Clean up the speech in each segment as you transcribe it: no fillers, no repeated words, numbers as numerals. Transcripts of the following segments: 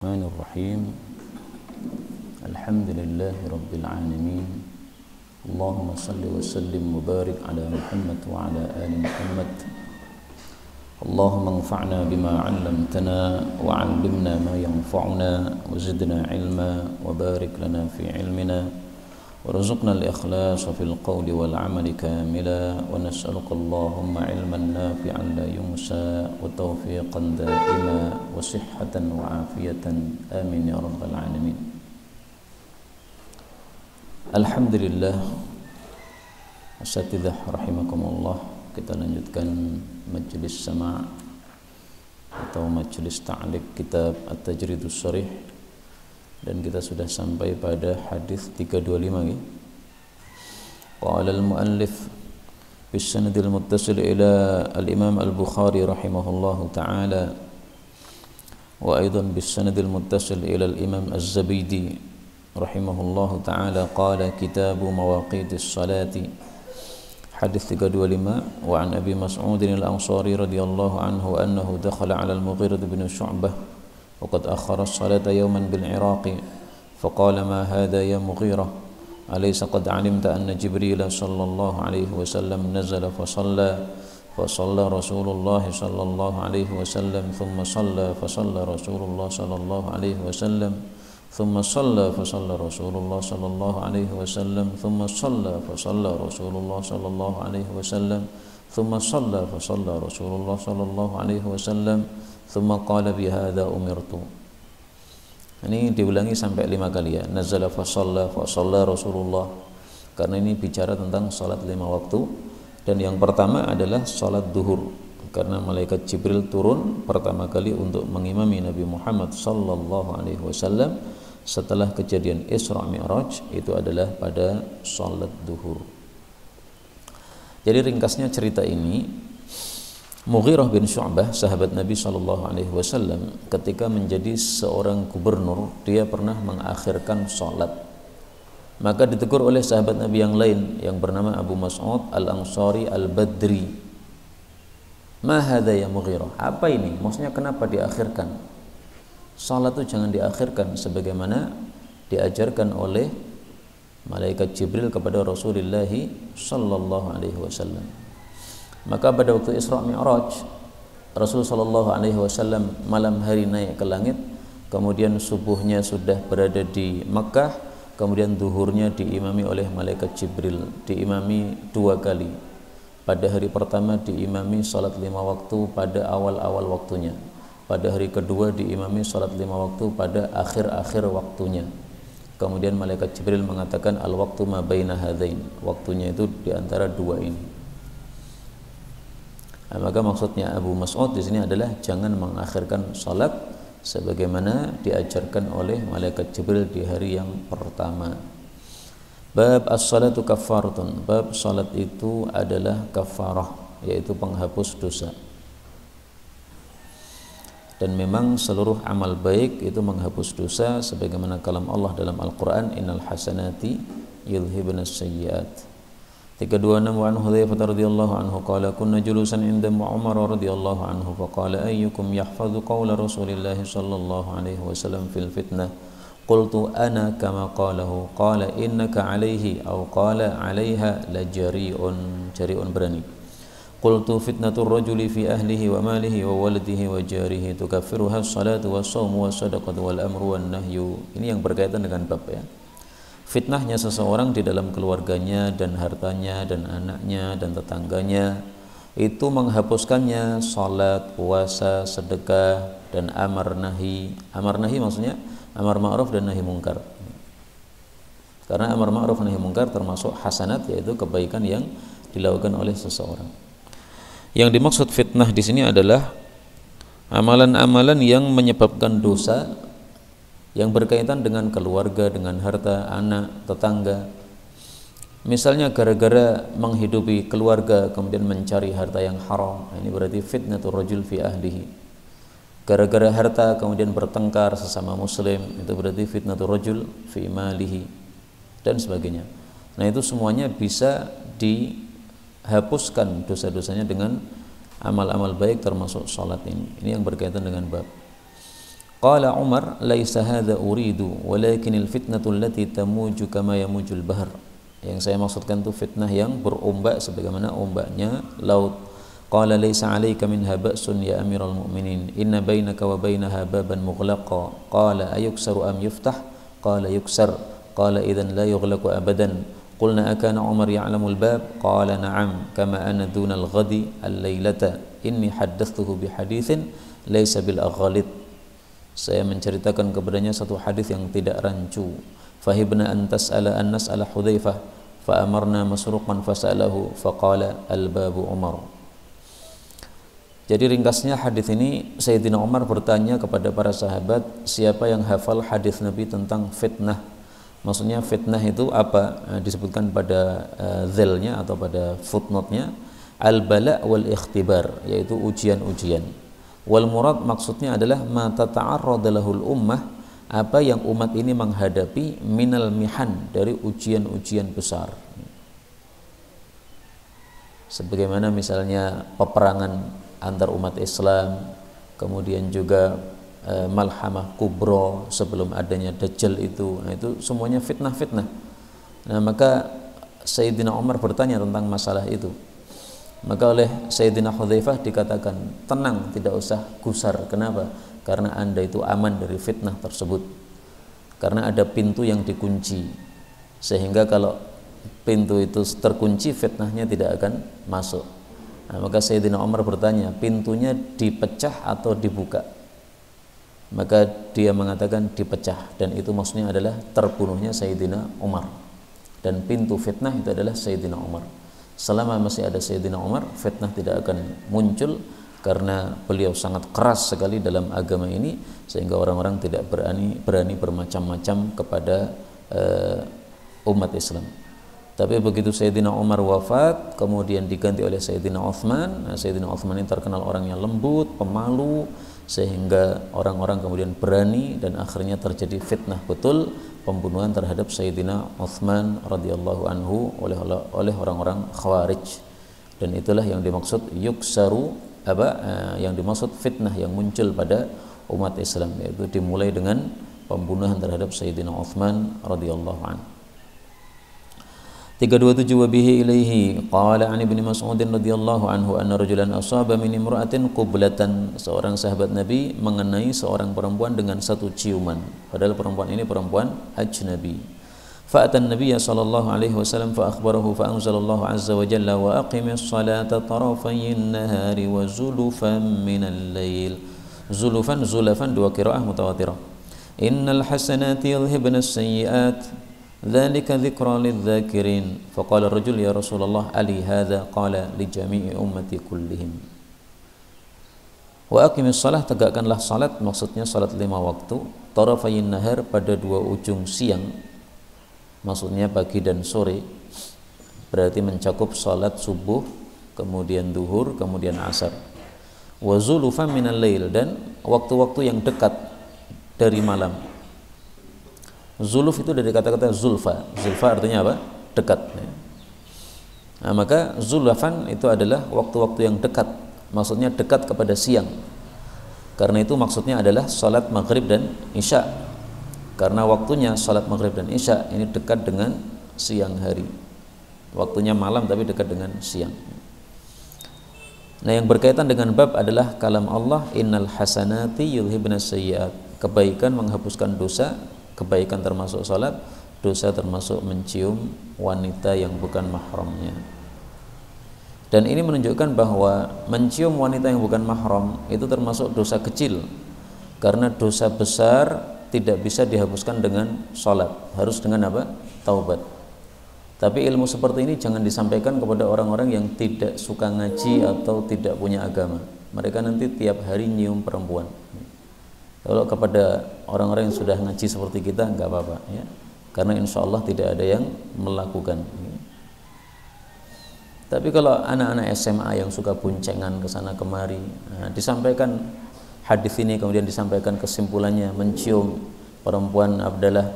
Bismillahirrahmanirrahim. Alhamdulillahi rabbil alamin. Allahumma salli wa sallim wa barik ala Muhammad wa ala ali Muhammad. Allahumma anfa'na bima 'allamtana wa 'allimna ma yanfa'una wa zidna 'ilma wa barik lana fi 'ilmina warzuqna al-ikhlasa fil qawli wal 'amali kamila wa nas'aluka Allahumma 'ilman nafi'an la yunsa wa tawfiqan da'ima wa sihhatan wa afiyatan amin ya rabbal alamin. Alhamdulillah, asatidzah rahimakumullah, kita lanjutkan majelis sama' atau majelis ta'liq kitab At-Tajridus Sharih, dan kita sudah sampai pada hadis 325 ya. Qala al-muallif bis sanadil muttasil ila al-Imam al-Bukhari rahimahullahu ta'ala wa aidan bis sanadil muttasil ila al-Imam az-Zabidi rahimahullahu ta'ala qala kitabu mawaqitis salati. Hadis 325 wa an Abi Mas'ud al-Ansari radhiyallahu anhu annahu dakhala 'ala al-Mughirah bin Syu'bah وقد أخر الصلاة يوما بالعراق فقال ما هذا يا مغيرة أليس قد علمت أن جبريل صلى الله عليه وسلم نزل فصلى رسول الله صلى الله عليه وسلم ثم فصلى رسول الله صلى الله عليه وسلم ثم فصلى رسول الله صلى الله عليه وسلم ثم فصلى رسول الله صلى الله عليه وسلم ثم فصلى رسول الله صلى الله عليه وسلم ثم قال بهذا أمرت. Ini diulangi sampai 5 kali ya. Nazala fa shalla Rasulullah, karena ini bicara tentang salat 5 waktu. Dan yang pertama adalah salat duhur, karena malaikat Jibril turun pertama kali untuk mengimami Nabi Muhammad sallallahu alaihi wasallam setelah kejadian Isra Mi'raj, itu adalah pada salat duhur. Jadi ringkasnya cerita ini, Mughirah bin Syu'bah, sahabat Nabi SAW, ketika menjadi seorang gubernur, dia pernah mengakhirkan sholat. Maka ditegur oleh sahabat Nabi yang lain yang bernama Abu Mas'ud al-Ansari al-Badri. Ma hadha ya Mughirah? Apa ini? Maksudnya kenapa diakhirkan? Sholat itu jangan diakhirkan, sebagaimana diajarkan oleh malaikat Jibril kepada Rasulullah sallallahu alaihi wasallam. Maka pada waktu Isra Mi'raj, Rasulullah sallallahu alaihi wasallam malam hari naik ke langit, kemudian subuhnya sudah berada di Makkah, kemudian duhurnya diimami oleh malaikat Jibril, diimami 2 kali. Pada hari pertama diimami salat 5 waktu pada awal-awal waktunya. Pada hari kedua diimami salat 5 waktu pada akhir-akhir waktunya. Kemudian malaikat Jibril mengatakan al-waqtu ma baina hadain, waktunya itu di antara 2 ini. Maka maksudnya Abu Mas'ud di sini adalah jangan mengakhirkan salat sebagaimana diajarkan oleh malaikat Jibril di hari yang pertama. Bab as-salatu kaffaratun, bab salat itu adalah kafarah, yaitu penghapus dosa. Dan memang seluruh amal baik itu menghapus dosa, sebagaimana kalam Allah dalam Al-Qur'an, innal hasanati yudhhibnas sayyi'at. 326 wa an Hudzaifah radhiyallahu anhu qala kunna julusan inda Umar radhiyallahu anhu faqala ayyukum yahfazu qawla Rasulillah sallallahu alaihi wasallam fil fitnah qultu ana kama qalahu qala innaka alaihi aw qala alaiha la jari'un berani qultu fitnatur rajuli fi ahlihi wa malihi wa waladihi wa jarihi tukaffiruha as-salatu was-shawmu was-sadaqatu wal amru wan nahyu. Ini yang berkaitan dengan bab ya. Fitnahnya seseorang di dalam keluarganya dan hartanya dan anaknya dan tetangganya itu menghapuskannya salat, puasa, sedekah dan amar nahi. Amar nahi maksudnya amar ma'ruf dan nahi mungkar. Karena amar ma'ruf nahi mungkar termasuk hasanat, yaitu kebaikan yang dilakukan oleh seseorang. Yang dimaksud fitnah di sini adalah amalan-amalan yang menyebabkan dosa yang berkaitan dengan keluarga, dengan harta, anak, tetangga. Misalnya gara-gara menghidupi keluarga kemudian mencari harta yang haram, ini berarti fitnatur rajul fi ahlihi. Gara-gara harta kemudian bertengkar sesama muslim, itu berarti fitnatur rajul fi malihi, dan sebagainya. Nah, itu semuanya bisa dihapuskan dosa-dosanya dengan amal-amal baik termasuk salat ini. Ini yang berkaitan dengan bab. Qala Umar, laisa hadza uridu, walakinil fitnatu allati tamuju kama yamujul bahr. Yang saya maksudkan itu fitnah yang berombak sebagaimana ombaknya laut. Qala laisa 'alaika minha ba'sun ya amiral mu'minin, inna bainaka wa bainaha baban mughlaqa. Qala ayuksaru am yuftah? Qala yuksar. Qala idzan la yughlaqu abadan. Qulna akana Umar ya'lamul bab? Qala na'am, kama ana dunal ghadi al-lailata inni haddathtuhu bihaditsin laisa bil aghalid. Saya menceritakan kepadanya satu hadis yang tidak rancu. Fahibna an nas'ala Hudzaifah fa amarna Masruqan fas'alahu faqala al-babu Umar. Jadi ringkasnya hadis ini, Sayyidina Umar bertanya kepada para sahabat, siapa yang hafal hadis Nabi tentang fitnah. Maksudnya fitnah itu apa? Disebutkan pada zilnya atau pada footnote-nya, al-bala wal ikhtibar, yaitu ujian-ujian. Wal murad maksudnya adalah ma tata'arrada lahul ummah, apa yang umat ini menghadapi minal mihan, dari ujian-ujian besar. Sebagaimana misalnya peperangan antar umat Islam, kemudian juga malhamah kubro sebelum adanya Dajjal itu. Nah, itu semuanya fitnah-fitnah. Nah, maka Sayyidina Umar bertanya tentang masalah itu. Maka oleh Sayyidina Hudzaifah dikatakan, tenang, tidak usah gusar. Kenapa? Karena Anda itu aman dari fitnah tersebut. Karena ada pintu yang dikunci, sehingga kalau pintu itu terkunci, fitnahnya tidak akan masuk. Nah, maka Sayyidina Umar bertanya, pintunya dipecah atau dibuka? Maka dia mengatakan dipecah, dan itu maksudnya adalah terbunuhnya Sayyidina Umar. Dan pintu fitnah itu adalah Sayyidina Umar. Selama masih ada Sayyidina Umar, fitnah tidak akan muncul, karena beliau sangat keras sekali dalam agama ini, sehingga orang-orang tidak berani bermacam-macam kepada umat Islam. Tapi begitu Sayyidina Umar wafat, kemudian diganti oleh Sayyidina Utsman. Nah, Sayyidina Utsman ini terkenal orangnya lembut, pemalu, sehingga orang-orang kemudian berani, dan akhirnya terjadi fitnah betul, pembunuhan terhadap Sayyidina Utsman radhiyallahu anhu oleh orang-orang Khawarij. Dan itulah yang dimaksud yuksaru, yang dimaksud fitnah yang muncul pada umat Islam, yaitu dimulai dengan pembunuhan terhadap Sayyidina Utsman radhiyallahu anhu. 327 wa bihi ilaihi qala an ibni Mas'ud radhiyallahu anhu anna rajulan asaba min imra'atin qublatan, seorang sahabat Nabi mengenai seorang perempuan dengan satu ciuman, padahal perempuan ini perempuan ajnabi. Fa'atan nabiyya sallallahu alaihi wasallam fa akhbarahu fa anzalallahu azza wa jalla wa aqimis salata tarafayn nahari wa zulufan minal lail. Zulufan dua qiraah mutawatirah. Innal hasanati yudhhibna as-sayyi'at dzalika dzikra lidz-dzakirin. Faqala ar-rajul ya Rasulullah ali hadza? Qala li jami'i ummati kullihim. Wa aqimis shalah, tegakkanlah salat, maksudnya salat 5 waktu, tarafayn nahar, pada 2 ujung siang, maksudnya pagi dan sore, berarti mencakup salat subuh, kemudian duhur, kemudian asar. Wa zulufan minal lail, dan waktu-waktu yang dekat dari malam. Zuluf itu dari kata-kata zulfa. Zulfa artinya apa? Dekat. Nah, maka zulafan itu adalah waktu-waktu yang dekat, maksudnya dekat kepada siang. Karena itu maksudnya adalah salat maghrib dan isya. Karena waktunya salat maghrib dan isya ini dekat dengan siang hari. Waktunya malam tapi dekat dengan siang. Nah, yang berkaitan dengan bab adalah kalam Allah, innal hasanati yudhhibna sayyi'at. Kebaikan menghapuskan dosa. Kebaikan termasuk salat, dosa termasuk mencium wanita yang bukan mahramnya. Dan ini menunjukkan bahwa mencium wanita yang bukan mahram itu termasuk dosa kecil, karena dosa besar tidak bisa dihapuskan dengan salat, harus dengan apa? Taubat. Tapi ilmu seperti ini jangan disampaikan kepada orang-orang yang tidak suka ngaji atau tidak punya agama. Mereka nanti tiap hari nyium perempuan. Kalau kepada orang-orang yang sudah ngaji seperti kita, enggak apa-apa ya, karena insya Allah tidak ada yang melakukan. Tapi kalau anak-anak SMA yang suka boncengan ke sana kemari, disampaikan hadis ini, kemudian disampaikan kesimpulannya, mencium perempuan adalah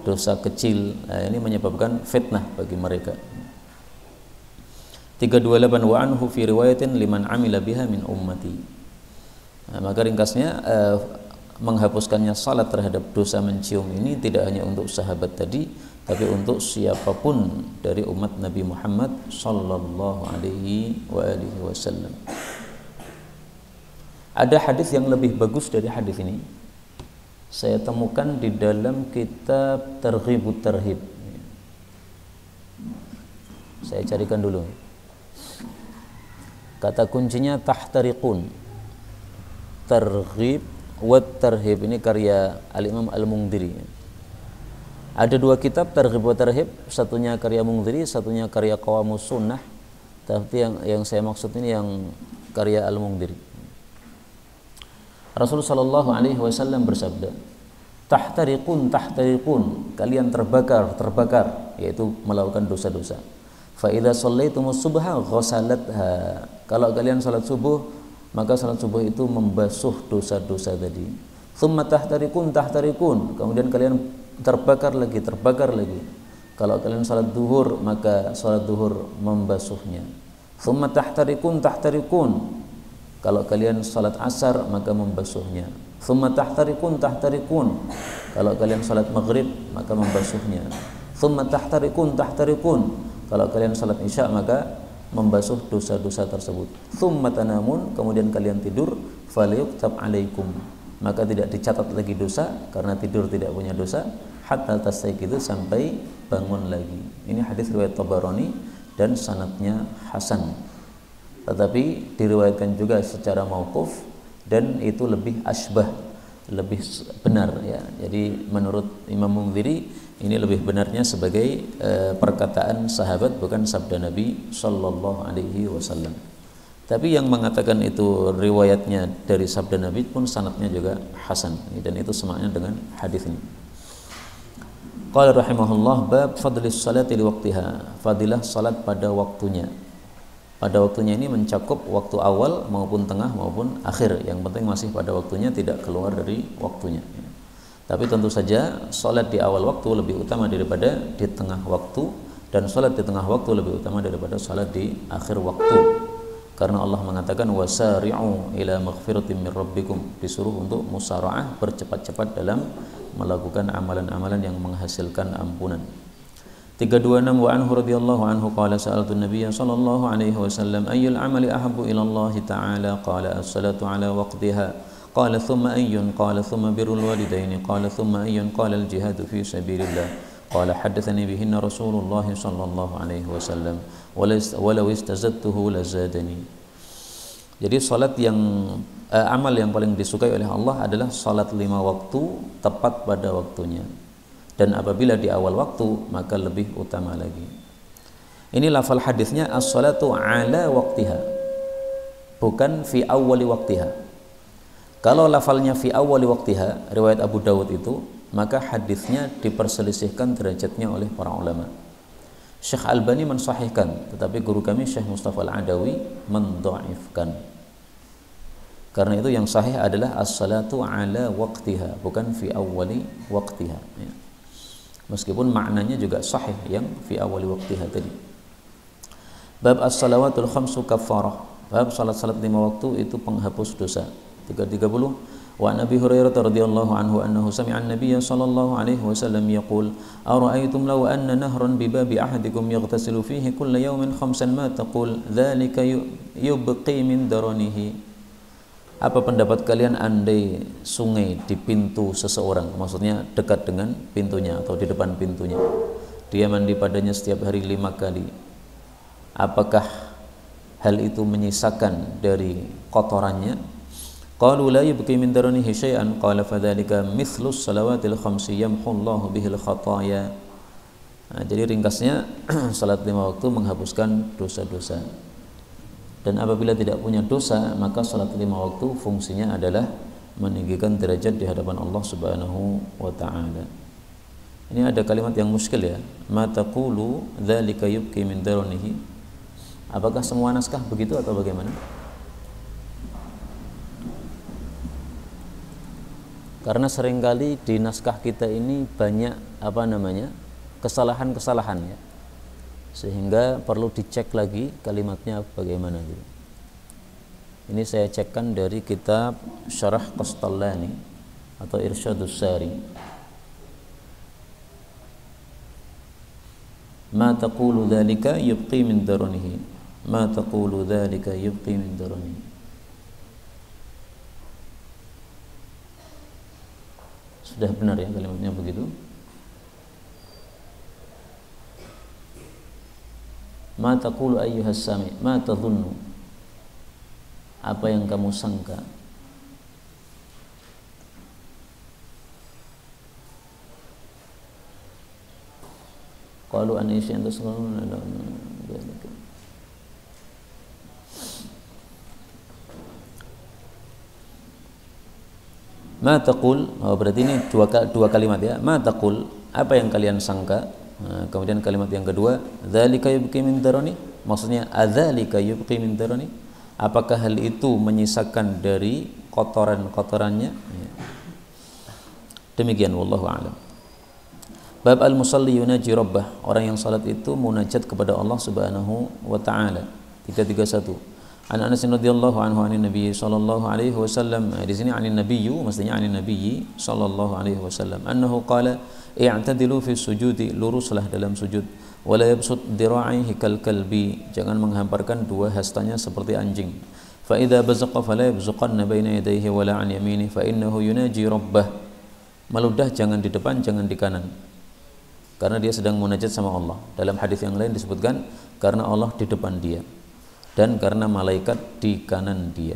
dosa kecil, ini menyebabkan fitnah bagi mereka. 328 wa anhu fi riwayatin liman amila biha min ummati. Maka ringkasnya menghapuskannya salat terhadap dosa mencium ini tidak hanya untuk sahabat tadi, tapi untuk siapapun dari umat Nabi Muhammad sallallahu alaihi wasallam. Ada hadis yang lebih bagus dari hadis ini. Saya temukan di dalam kitab Targhibut Tarhib. Saya carikan dulu. Kata kuncinya tahtariqun. Targhib wa Tarhib, ini karya Al-Imam Al-Mundhiri. Ada dua kitab, Targhib wa Tarhib, satunya karya Mundhiri, satunya karya Qawamus Sunnah. Tapi yang saya maksud ini yang karya Al-Mundhiri. Rasulullah sallallahu alaihi wasallam bersabda, tahtariqun, kalian terbakar, yaitu melakukan dosa-dosa. Fa idza shallaitumus subha ghasalatha, kalau kalian salat subuh, maka salat subuh itu membasuh dosa-dosa tadi. Tsumma tahtariqun, kemudian kalian terbakar lagi. Kalau kalian salat duhur, maka salat duhur membasuhnya. Tsumma tahtariqun, kalau kalian salat asar, maka membasuhnya. Tsumma tahtariqun, kalau kalian salat maghrib, maka membasuhnya. Tsumma tahtariqun, kalau kalian salat isya, maka membasuh dosa-dosa tersebut. Tsumma tanamun, kemudian kalian tidur, falyuktab alaikum, maka tidak dicatat lagi dosa karena tidur tidak punya dosa, hatta tastayqidu, sampai bangun lagi. Ini hadis riwayat Tabarani dan sanadnya hasan. Tetapi diriwayatkan juga secara mauquf dan itu lebih asbah, lebih benar ya. Jadi menurut Imam Mundhiri ini lebih benarnya sebagai perkataan sahabat, bukan sabda Nabi sallallahu alaihi wasallam. Tapi yang mengatakan itu riwayatnya dari sabda Nabi pun sanadnya juga hasan, dan itu semakna dengan hadis ini. Qala rahimahullah, bab fadlis salati li waqtiha, fadilah salat pada waktunya. Pada waktunya ini mencakup waktu awal maupun tengah maupun akhir. Yang penting masih pada waktunya, tidak keluar dari waktunya. Tapi tentu saja salat di awal waktu lebih utama daripada di tengah waktu, dan salat di tengah waktu lebih utama daripada salat di akhir waktu. Karena Allah mengatakan wasari'u ila maghfiratin min rabbikum, disuruh untuk musara'ah, bercepat-cepat dalam melakukan amalan-amalan yang menghasilkan ampunan. 326 wa anhu radhiyallahu anhu qala sa'altu an-nabiy sallallahu alaihi wasallam ayyul amali ahabbu ila Allah ta'ala qala as-salatu ala waqtiha qala thumma ayyun qala thumma birrul walidaini qala thumma ayyun qala al-jihadu fi sabilillah qala haddatsani bihinna Rasulullah sallallahu alaihi wasallam walau istazadtuhu lazadani. Jadi salat yang amal yang paling disukai oleh Allah adalah salat 5 waktu tepat pada waktunya. Dan apabila di awal waktu, maka lebih utama lagi. Ini lafal hadisnya as-salatu ala waqtiha, bukan fi awwali waqtiha. Kalau lafalnya fi awwali waqtiha, riwayat Abu Dawud itu, maka hadisnya diperselisihkan derajatnya oleh para ulama. Syekh Albani mensahihkan, tetapi guru kami Syekh Mustafa Al-Adawi mendhaifkan. Karena itu yang sahih adalah as-salatu ala waqtiha, bukan fi awwali waqtiha ya. Meskipun maknanya juga sahih yang fi awali waqtiha tadi. Bab as-salawatul khamsu kaffarah, bab salat-salat 5 waktu itu penghapus dosa. 330 wa Nabi Hurairah radhiyallahu anhu annahu sami'a an-nabiy sallallahu alaihi wasallam yaqul ara'aytum law anna nahran bi babi ahadikum yaghtasilu fihi kulla yawmin khamsan ma taqul dzalika yubqi min daranihi. Apa pendapat kalian andai sungai di pintu seseorang, maksudnya dekat dengan pintunya atau di depan pintunya, dia mandi padanya setiap hari 5 kali, apakah hal itu menyisakan dari kotorannya? Qalu la yubqi min daranihi syai'an qala fadzalika mithlu salawatil khamsi yamhullahu bihil khataya. Nah, jadi ringkasnya salat 5 waktu menghapuskan dosa-dosa. Dan apabila tidak punya dosa, maka salat 5 waktu fungsinya adalah meninggikan derajat di hadapan Allah Subhanahu wa taala. Ini ada kalimat yang muskil ya. Ma taqulu dzalika yubqi min daranihi. Apakah semua naskah begitu atau bagaimana? Karena seringkali di naskah kita ini banyak kesalahan-kesalahan ya. Sehingga perlu dicek lagi kalimatnya bagaimana gitu. Ini saya cekkan dari kitab Syarah Qastallani atau Irsyadus Sari. Ma taqulu dzalika yubqi min daranihi. Ma taqulu dzalika yubqi min daranihi. Sudah benar ya kalimatnya begitu? Ma taqulu ayyuhas sami, ma tadhunnu, apa yang kamu sangka? Qalu an isyan tasqalun. Ma taqul, berarti ini dua kalimat ya. Ma taqul, apa yang kalian sangka? Nah, kemudian kalimat yang kedua, dzalika yubqi min darani, maksudnya adzalika yubqi min darani, apakah hal itu menyisakan dari kotoran-kotorannya? Ya. Demikian, wallahu a'lam. Bab al-musalli yunaji rabbah, orang yang salat itu munajat kepada Allah Subhanahu wa taala. 331. An Anas radhiyallahu anhu anin Nabi sallallahu alaihi wasallam, di sini anin nabiyyu, maksudnya anin nabiyyi sallallahu alaihi wasallam, annahu qala i'tadilu fi sujudi, luruslah dalam sujud, wala yabsut dira'ihi kal kalbi, jangan menghamparkan dua hastanya seperti anjing. Fa idza bazaqa fala yabzuqanna baina yadayhi wala an yaminihi fa innahu yunaji rabbah, meludah jangan di depan, jangan di kanan, karena dia sedang munajat sama Allah. Dalam hadis yang lain disebutkan karena Allah di depan dia dan karena malaikat di kanan dia.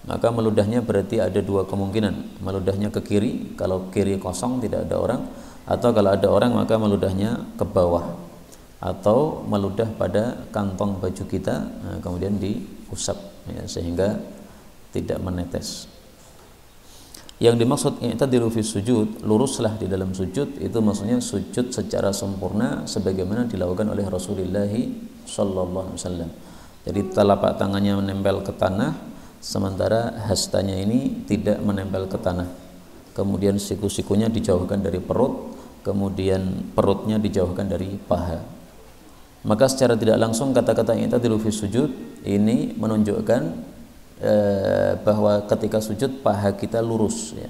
Maka meludahnya berarti ada dua kemungkinan. Meludahnya ke kiri, kalau kiri kosong tidak ada orang, atau kalau ada orang maka meludahnya ke bawah, atau meludah pada kantong baju kita, nah, kemudian diusap ya, sehingga tidak menetes. Yang dimaksud i'tadilu fi sujud, luruslah di dalam sujud, itu maksudnya sujud secara sempurna sebagaimana dilakukan oleh Rasulullah sallallahu alaihi wasallam. Jadi telapak tangannya menempel ke tanah, sementara hastanya ini tidak menempel ke tanah. Kemudian siku-sikunya dijauhkan dari perut, kemudian perutnya dijauhkan dari paha. Maka secara tidak langsung kata-kata i'tadilu fi sujud ini menunjukkan bahwa ketika sujud paha kita lurus ya.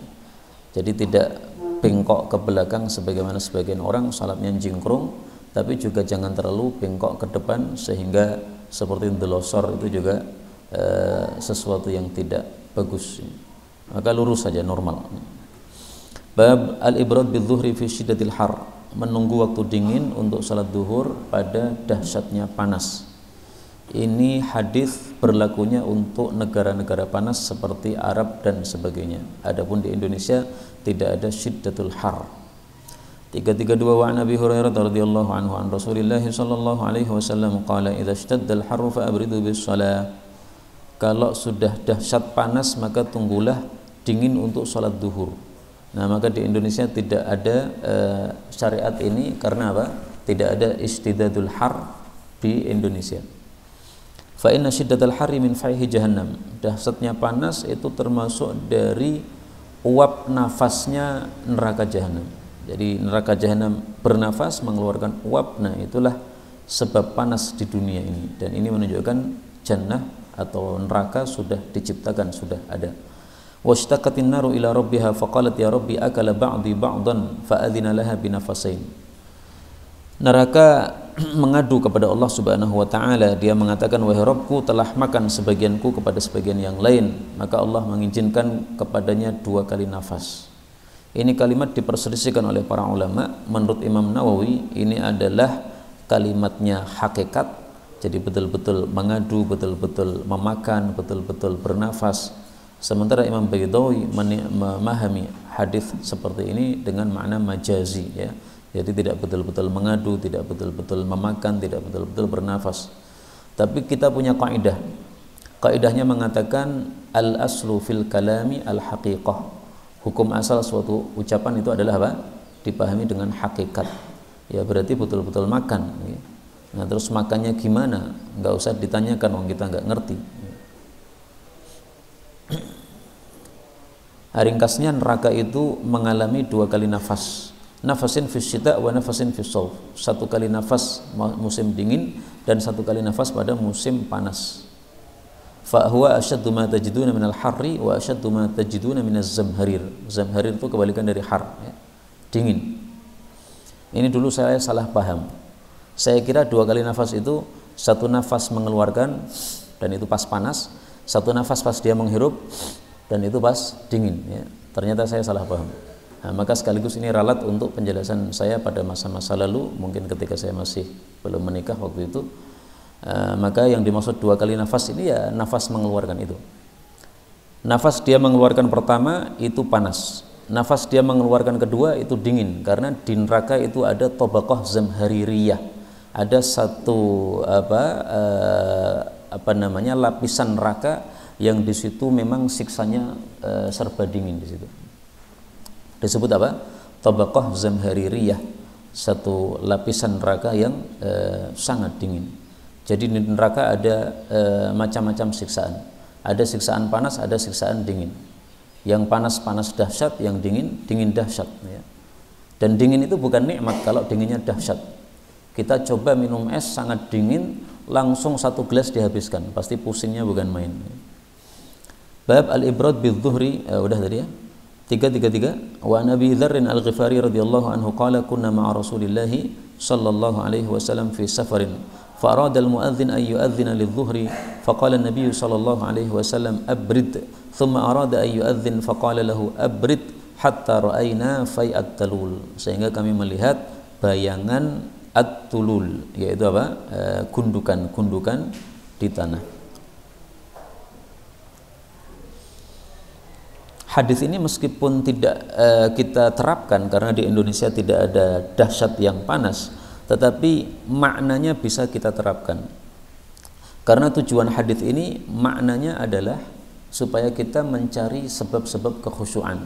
Jadi tidak bengkok ke belakang sebagaimana sebagian orang salatnya jingkrung, tapi juga jangan terlalu bengkok ke depan sehingga seperti delosor, itu juga sesuatu yang tidak bagus. Maka lurus saja, normal. Bab al-ibrad bidzuhri fi syiddatil har, menunggu waktu dingin untuk salat duhur pada dahsyatnya panas. Ini hadis berlakunya untuk negara-negara panas seperti Arab dan sebagainya. Adapun di Indonesia tidak ada syiddatul har. 332 wa Nabi Hurairah radhiyallahu anhu an Rasulillah sallallahu alaihi wasallam qala idza ishtadda al-harru fa abridu bis shalah. Kalau sudah dahsyat panas maka tunggulah dingin untuk salat duhur. Nah, maka di Indonesia tidak ada syariat ini karena apa? Tidak ada istidadul har di Indonesia. Fa inna syiddatal harri min fayhi jahannam. Dahsyatnya panas itu termasuk dari uap nafasnya neraka jahanam. Jadi neraka jahanam bernafas mengeluarkan uap, nah itulah sebab panas di dunia ini. Dan ini menunjukkan jannah atau neraka sudah diciptakan, sudah ada. Washtaqatin naru ila rabbiha faqalat ya rabbi akala ba'di ba'dan fa'adhina laha binafasain. Neraka mengadu kepada Allah Subhanahu wa taala, dia mengatakan wahai Rabbku telah makan sebagianku kepada sebagian yang lain, maka Allah mengizinkan kepadanya 2 kali nafas. Ini kalimat diperselisihkan oleh para ulama. Menurut Imam Nawawi ini adalah kalimatnya hakikat, jadi betul-betul mengadu, betul-betul memakan, betul-betul bernafas. Sementara Imam Baydawi memahami hadis seperti ini dengan makna majazi ya. Jadi tidak betul-betul mengadu, tidak betul-betul memakan, tidak betul-betul bernafas. Tapi kita punya kaidah. Kaidahnya mengatakan al-aslu fil kalami al-haqiqah. Hukum asal suatu ucapan itu adalah apa? Dipahami dengan hakikat. Ya berarti betul-betul makan. Ya. Nah terus makannya gimana? Nggak usah ditanyakan, orang kita nggak ngerti. Ringkasnya neraka itu mengalami 2 kali nafas. Nafasin fis syita wa nafasin fis shauf. 1 kali nafas musim dingin dan 1 kali nafas pada musim panas. fa huwa asyaddu ma tajiduna minal harri wa asyaddu ma tajiduna minaz zamharir. Zamharir itu kebalikan dari har, ya, dingin. Ini dulu saya salah paham. Saya kira 2 kali nafas itu 1 nafas mengeluarkan dan itu pas panas, 1 nafas pas dia menghirup dan itu pas dingin, ya. Ternyata saya salah paham. Nah, maka sekaligus ini ralat untuk penjelasan saya pada masa-masa lalu, mungkin ketika saya masih belum menikah waktu itu. Maka yang dimaksud 2 kali nafas ini ya nafas mengeluarkan itu. Nafas dia mengeluarkan pertama itu panas, nafas dia mengeluarkan kedua itu dingin, karena di neraka itu ada tobaqah zamhaririyah, ada satu lapisan neraka yang di situ memang siksanya serba dingin di situ. Disebut apa? Tobaqah zamhaririyah, satu lapisan neraka yang sangat dingin. Jadi di neraka ada macam-macam siksaan. Ada siksaan panas, ada siksaan dingin. Yang panas dahsyat, yang dingin dahsyat, ya. Dan dingin itu bukan nikmat kalau dinginnya dahsyat. Kita coba minum es sangat dingin, langsung 1 gelas dihabiskan, pasti pusingnya bukan main. Bab al-ibrad bidh-dhuhri, udah tadi ya. 333. Wa Nabi Dzarrin al-Ghifari radhiyallahu anhu qala kunna ma'a Rasulillah sallallahu alaihi wasallam fi safarin فأراد المؤذن أن يؤذن للظهر فقال النبي صلى الله عليه وسلم أبرد ثم أراد أن يؤذن فقال له أبرد حتى رأينا في التلول, sehingga kami melihat bayangan at-tulul, yaitu apa? Gundukan di tanah. Hadis ini meskipun tidak kita terapkan karena di Indonesia tidak ada dahsyat yang panas, tetapi maknanya bisa kita terapkan. Karena tujuan hadis ini maknanya adalah supaya kita mencari sebab-sebab kekhusyuan.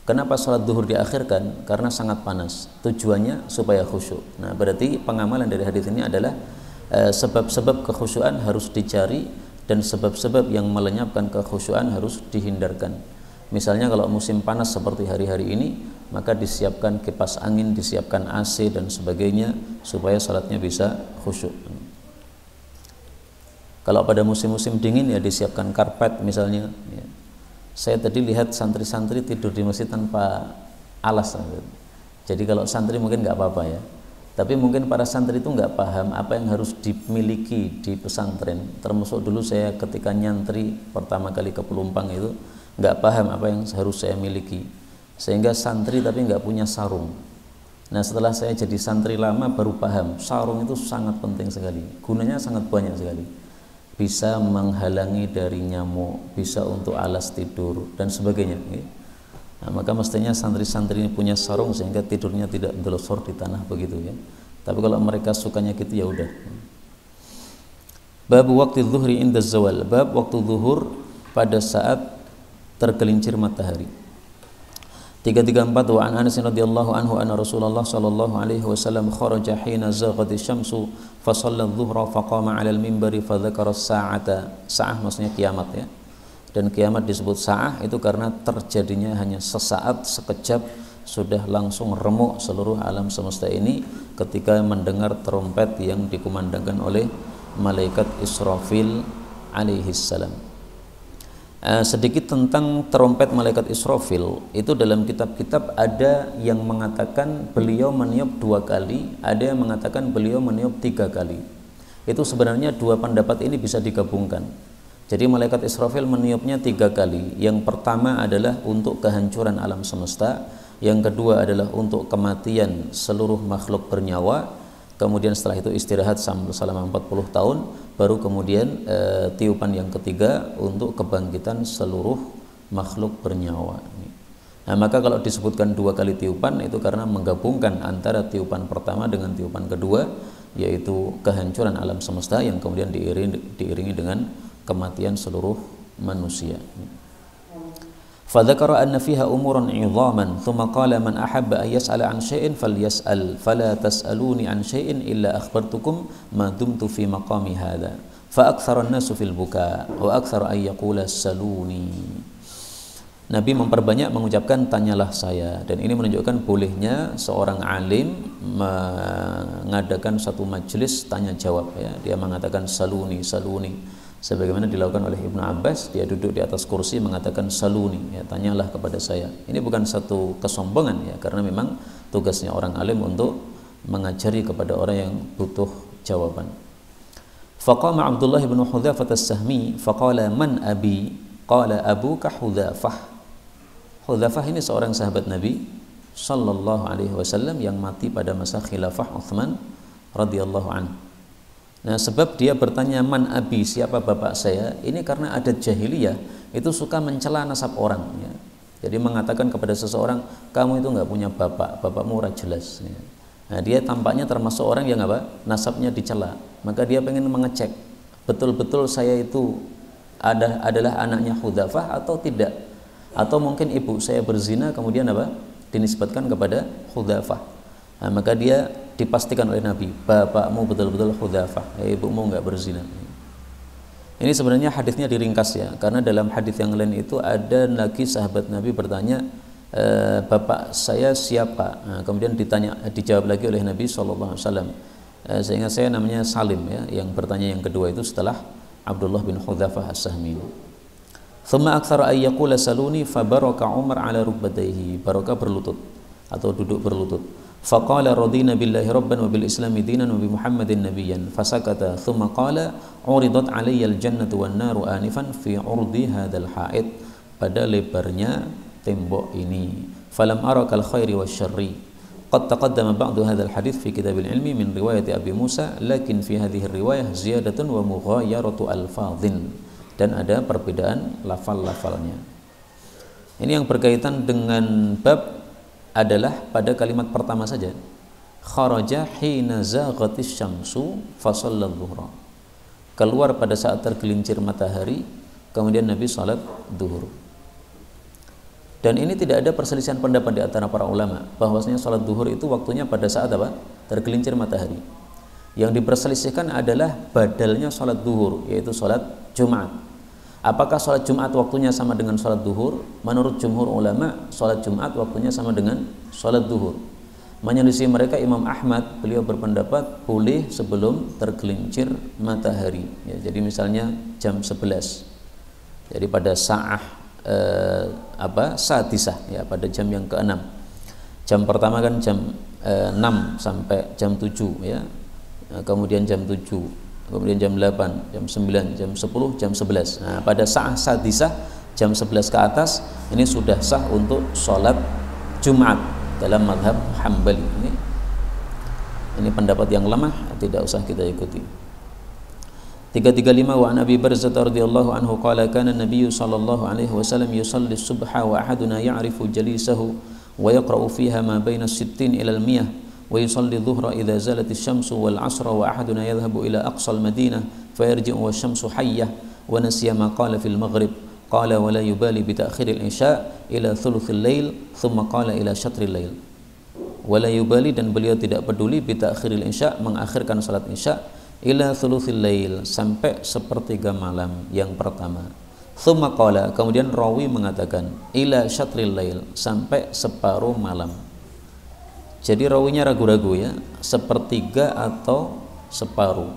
Kenapa sholat duhur diakhirkan? Karena sangat panas. Tujuannya supaya khusyuk. Nah, berarti pengamalan dari hadis ini adalah sebab-sebab kekhusyuan harus dicari dan sebab-sebab yang melenyapkan kekhusyuan harus dihindarkan. Misalnya kalau musim panas seperti hari-hari ini, maka disiapkan kipas angin, disiapkan AC dan sebagainya supaya salatnya bisa khusyuk. Kalau pada musim-musim dingin ya disiapkan karpet misalnya, ya. Saya tadi lihat santri-santri tidur di masjid tanpa alas. Jadi kalau santri mungkin nggak apa-apa ya, tapi mungkin para santri itu nggak paham apa yang harus dimiliki di pesantren. Termasuk dulu saya ketika nyantri pertama kali ke Pelumpang itu nggak paham apa yang harus saya miliki, sehingga santri tapi nggak punya sarung. Nah, setelah saya jadi santri lama baru paham sarung itu sangat penting sekali, gunanya sangat banyak sekali, bisa menghalangi dari nyamuk, bisa untuk alas tidur dan sebagainya. Nah, maka mestinya santri-santri ini punya sarung sehingga tidurnya tidak delosor di tanah begitu ya. Tapi kalau mereka sukanya gitu ya udah. Bab waktu zuhri inda zawal, bab waktu zuhur pada saat tergelincir matahari. 334. Wa an Anas radhiyallahu anhu anna Rasulullah sallallahu alaihi wasallam kharaja hina zaghat asy-syamsu fa shalla adh-dhuhra fa qama 'ala al-minbari fa dzakara as-sa'ata. Sa'ah maksudnya kiamat ya. Dan kiamat disebut sa'ah itu karena terjadinya hanya sesaat, sekejap, sudah langsung remuk seluruh alam semesta ini ketika mendengar trompet yang dikumandangkan oleh malaikat Israfil alaihi salam. Sedikit tentang trompet malaikat Israfil, itu dalam kitab-kitab ada yang mengatakan beliau meniup 2 kali, ada yang mengatakan beliau meniup 3 kali. Itu sebenarnya 2 pendapat ini bisa digabungkan. Jadi malaikat Israfil meniupnya 3 kali. Yang pertama adalah untuk kehancuran alam semesta, yang kedua adalah untuk kematian seluruh makhluk bernyawa, kemudian setelah itu istirahat selama 40 tahun, baru kemudian tiupan yang ketiga untuk kebangkitan seluruh makhluk bernyawa. Nah, maka kalau disebutkan 2 kali tiupan itu karena menggabungkan antara tiupan pertama dengan tiupan kedua, yaitu kehancuran alam semesta yang kemudian diiringi dengan kematian seluruh manusia. فذكر أن فيها أمورا عظاما ثم قال من أحب أن يسأل عن شيء فليسأل فلا تسألوني عن شيء إلا أخبرتكم ما دمت في مقام هذا فأكثر الناس في البكاء وأكثر أن يقول سلوني. Nabi memperbanyak mengucapkan tanyalah saya, dan ini menunjukkan bolehnya seorang alim mengadakan satu majelis tanya jawab ya. Dia mengatakan saluni saluni, Sebagaimana dilakukan oleh Ibnu Abbas, dia duduk di atas kursi mengatakan saluni, ya, tanyalah kepada saya. Ini bukan satu kesombongan ya, karena memang tugasnya orang alim untuk mengajari kepada orang yang butuh jawaban. Faqama Abdullah bin Hudzafah as-Sahmi faqala man abi? Qala abuka Hudzafah. Hudzafah ini seorang sahabat Nabi sallallahu alaihi wasallam yang mati pada masa khilafah Utsman radhiyallahu anhu. Nah, sebab dia bertanya man abi, siapa bapak saya, ini karena adat jahiliyah itu suka mencela nasab orang ya. Jadi mengatakan kepada seseorang, kamu itu nggak punya bapak, bapakmu ora jelas ya. Nah, dia tampaknya termasuk orang yang apa? Nasabnya dicela. Maka dia pengen mengecek betul-betul saya itu adalah anaknya Hudzafah atau tidak. Atau mungkin ibu saya berzina kemudian apa? Dinisbatkan kepada Hudzafah. Nah, maka dia dipastikan oleh Nabi, bapakmu betul-betul Hudzafah, ya, ibumu enggak berzina. Ini sebenarnya hadisnya diringkas ya, karena dalam hadis yang lain itu ada lagi sahabat Nabi bertanya, bapak saya siapa? Nah, kemudian dijawab lagi oleh Nabi SAW. Sehingga saya namanya Salim ya, yang bertanya yang kedua itu setelah Abdullah bin Hudzafah as-Sahmi. Thumma aktsara ay yaqula saluni fa baraka Umar ala rukbatayhi, baraka berlutut atau duduk berlutut. Faqala radina billahi rabban wa bil islami dinan wa bi Muhammadin nabiyyan fasakata thumma qala uridat alayya al jannatu wan naru anifan fi urdi hadzal haid, pada lebarnya tembok ini. Falam ara kal khairi wasyarri qad taqaddama ba'du hadzal hadits fi kitabil ilmi min riwayat Abi Musa lakin fi hadhihi riwayah ziyadatun wa mughayaratu alfadhin, dan ada perbedaan lafal-lafalnya. Ini yang berkaitan dengan bab adalah pada kalimat pertama saja, kharaja hina zaghatis syamsu fa shallal dhuhra, keluar pada saat tergelincir matahari kemudian Nabi salat zuhur. Dan ini tidak ada perselisihan pendapat di antara para ulama bahwasanya salat zuhur itu waktunya pada saat apa? Tergelincir matahari. Yang diperselisihkan adalah badalnya salat zuhur, yaitu salat Jumat. Apakah sholat Jumat waktunya sama dengan sholat duhur? Menurut jumhur ulama, sholat Jumat waktunya sama dengan sholat duhur. Menyelisih mereka Imam Ahmad, beliau berpendapat boleh sebelum tergelincir matahari ya, jadi misalnya jam 11, jadi pada sadisah ya, pada jam yang ke-6. Jam pertama kan jam 6 sampai jam 7 ya, kemudian jam 7, kemudian jam 8, jam 9, jam 10, jam 11. Nah, pada saat sadisah jam 11 ke atas ini sudah sah untuk sholat Jumat dalam mazhab Hambali. Ini pendapat yang lemah, tidak usah kita ikuti. 335 wa an Abi Barzah radhiyallahu anhu qala kana an-nabiy sallallahu alaihi wasallam yusalli as-subha wa ahaduna ya'rifu jalisahu wa yaqra'u fiha ma baina as-sittin ila al-100 ويصلي الظهر إذا زالت الشمس والعصر وأحدنا يذهب إلى أقصى المدينة فيرجع والشمس حية ونسي ما قال في المغرب قال ولا يبالي بتأخير العشاء إلى ثلث الليل ثم قال إلى شطر الليل. ولا يبالي, dan beliau tidak peduli bitakhiril isya, mengakhirkan salat isya, ila thuluthil lail, sampai sepertiga malam yang pertama. Thumma qala, kemudian rawi mengatakan ila syatril lail, sampai separuh malam. Jadi rawinya ragu-ragu ya, sepertiga atau separuh.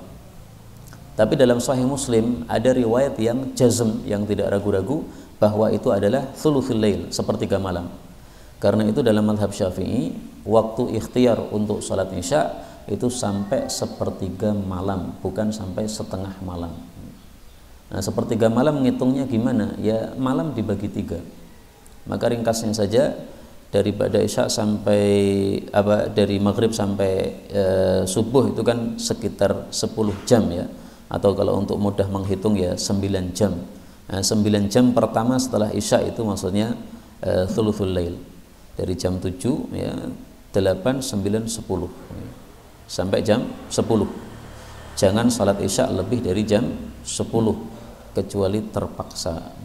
Tapi dalam Sahih Muslim ada riwayat yang jazm, yang tidak ragu-ragu bahwa itu adalah thuluthil lail, sepertiga malam. Karena itu dalam mazhab Syafi'i, waktu ikhtiar untuk salat isya itu sampai sepertiga malam, bukan sampai setengah malam. Nah, sepertiga malam ngitungnya gimana? Ya malam dibagi 3. Maka ringkasnya saja, daripada isya sampai dari maghrib sampai subuh itu kan sekitar 10 jam ya, atau kalau untuk mudah menghitung ya 9 jam. Nah, 9 jam pertama setelah isya itu maksudnya thuluthul lail, dari jam 7 ya, 8, 9, 10 sampai jam 10. Jangan salat isya lebih dari jam 10 kecuali terpaksa.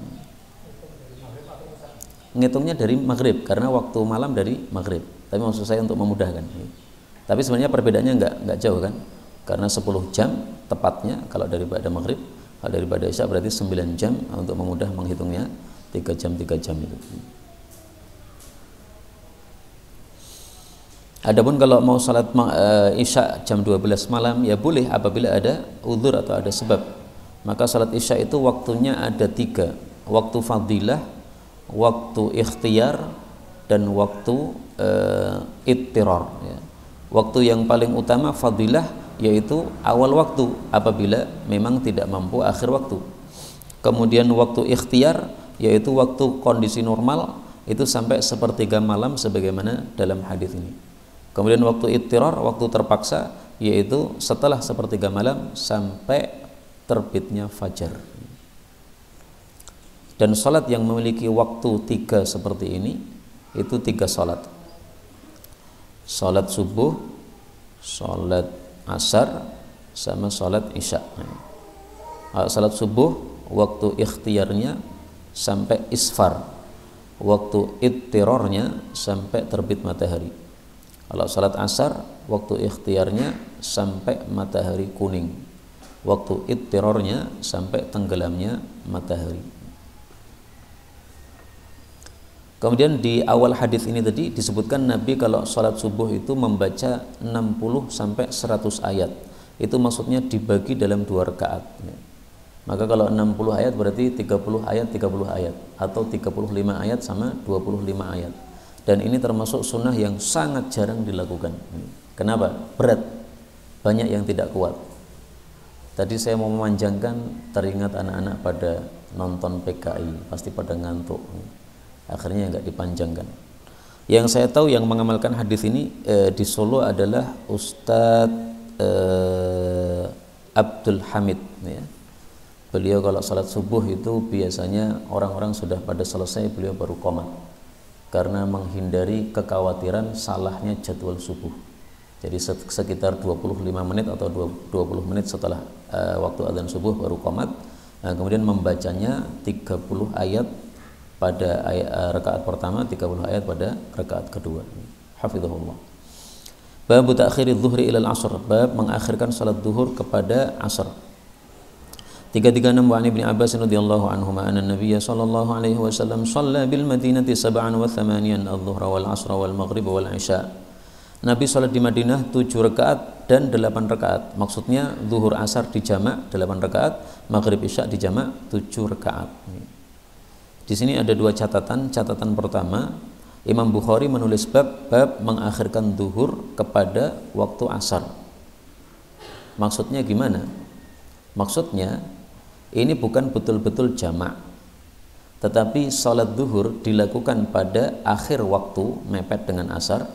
Ngitungnya dari maghrib, karena waktu malam dari maghrib. Tapi maksud saya untuk memudahkan. Tapi sebenarnya perbedaannya enggak jauh kan? Karena 10 jam tepatnya kalau daripada maghrib, kalau daripada isya berarti 9 jam, untuk memudah menghitungnya 3 jam itu. Adapun kalau mau salat isya jam 12 malam ya boleh apabila ada uzur atau ada sebab. Maka salat isya itu waktunya ada 3, waktu fadilah, waktu ikhtiar, dan waktu ittirar ya. Waktu yang paling utama fadilah yaitu awal waktu apabila memang tidak mampu akhir waktu. Kemudian waktu ikhtiar yaitu waktu kondisi normal itu sampai sepertiga malam sebagaimana dalam hadis ini. Kemudian waktu ittirar, waktu terpaksa, yaitu setelah sepertiga malam sampai terbitnya fajar. Dan salat yang memiliki waktu 3 seperti ini itu 3 salat. Salat subuh, salat asar, sama salat isya. Salat subuh waktu ikhtiarnya sampai isfar, waktu ittirarnya sampai terbit matahari. Kalau salat asar waktu ikhtiarnya sampai matahari kuning, waktu ittirarnya sampai tenggelamnya matahari. Kemudian di awal hadis ini tadi disebutkan Nabi kalau salat subuh itu membaca 60 sampai 100 ayat. Itu maksudnya dibagi dalam 2 rakaat. Maka kalau 60 ayat berarti 30 ayat 30 ayat, atau 35 ayat sama 25 ayat. Dan ini termasuk sunnah yang sangat jarang dilakukan. Kenapa? Berat, banyak yang tidak kuat. Tadi saya mau memanjangkan, teringat anak-anak pada nonton PKI, pasti pada ngantuk. Akhirnya nggak dipanjangkan. Yang saya tahu yang mengamalkan hadis ini di Solo adalah Ustadz Abdul Hamid ya. Beliau kalau salat subuh itu biasanya orang-orang sudah pada selesai, beliau baru qomat karena menghindari kekhawatiran salahnya jadwal subuh. Jadi sekitar 25 menit atau 20 menit setelah waktu adzan subuh baru qomat. Nah, kemudian membacanya 30 ayat pada rakaat pertama, 30 ayat pada rakaat kedua. Hafizahullah. Bab ta'khiri dhuhri ila al-'asr, bab mengakhirkan salat zuhur kepada asar. 336 wa an Ibnu Abbas radhiyallahu anhuma anna Nabiy sallallahu alaihi wasallam shalla bil Madinati 87 adh-dhuhra wal 'asra wal maghrib wal 'isya. Nabi salat di Madinah 7 rakaat dan 8 rakaat. Maksudnya zuhur asar dijamak 8 rakaat, maghrib isya dijamak 7 rakaat. Di sini ada 2 catatan. Catatan pertama, Imam Bukhari menulis bab mengakhirkan zuhur kepada waktu asar. Maksudnya gimana? Maksudnya ini bukan betul-betul jamak, tetapi salat zuhur dilakukan pada akhir waktu mepet dengan asar.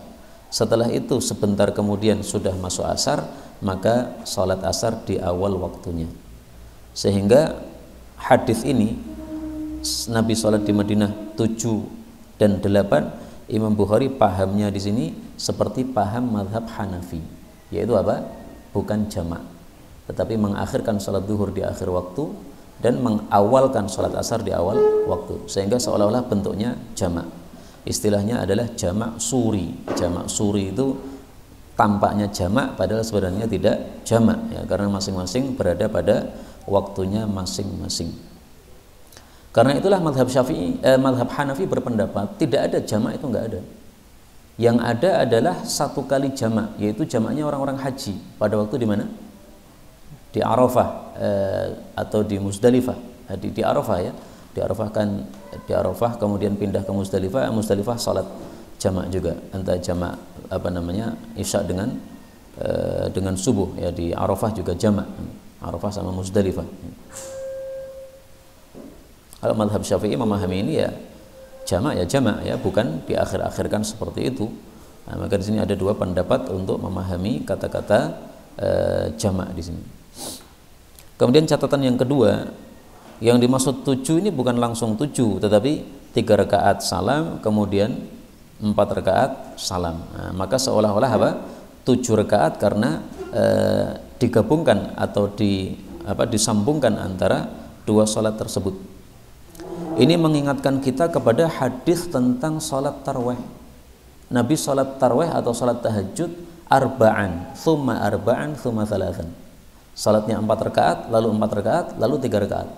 Setelah itu sebentar kemudian sudah masuk asar, maka salat asar di awal waktunya. Sehingga hadis ini Nabi salat di Madinah 7 dan 8, Imam Bukhari pahamnya di sini seperti paham mazhab Hanafi, yaitu apa? Bukan jamak, tetapi mengakhirkan salat zuhur di akhir waktu dan mengawalkan salat asar di awal waktu, sehingga seolah-olah bentuknya jamak. Istilahnya adalah jamak suri. Jamak suri itu tampaknya jamak padahal sebenarnya tidak jamak ya, karena masing-masing berada pada waktunya masing-masing. Karena itulah mazhab mazhab Hanafi berpendapat tidak ada jamak, itu enggak ada. Yang ada adalah 1 kali jamak, yaitu jamaknya orang-orang haji pada waktu di mana? Di Arafah atau di Muzdalifah. Di Arafah ya. Di Arafah kemudian pindah ke Muzdalifah. Muzdalifah salat jamak juga, antara jamak Isya dengan subuh ya. Di Arafah juga jamak, Arafah sama Muzdalifah. Kalau mazhab Syafi'i memahami ini ya jamak ya, bukan diakhir-akhirkan seperti itu. Nah, maka di sini ada 2 pendapat untuk memahami kata-kata jamak di sini. Kemudian catatan yang kedua, yang dimaksud 7 ini bukan langsung 7, tetapi 3 rakaat salam, kemudian 4 rakaat salam. Nah, maka seolah-olah apa? 7 rakaat karena digabungkan atau disambungkan antara 2 salat tersebut. Ini mengingatkan kita kepada hadis tentang salat tarawih. Nabi salat tarawih atau salat tahajud arba'an, thumma thalathan. Salatnya 4 rakaat, lalu 4 rakaat, lalu 3 rakaat.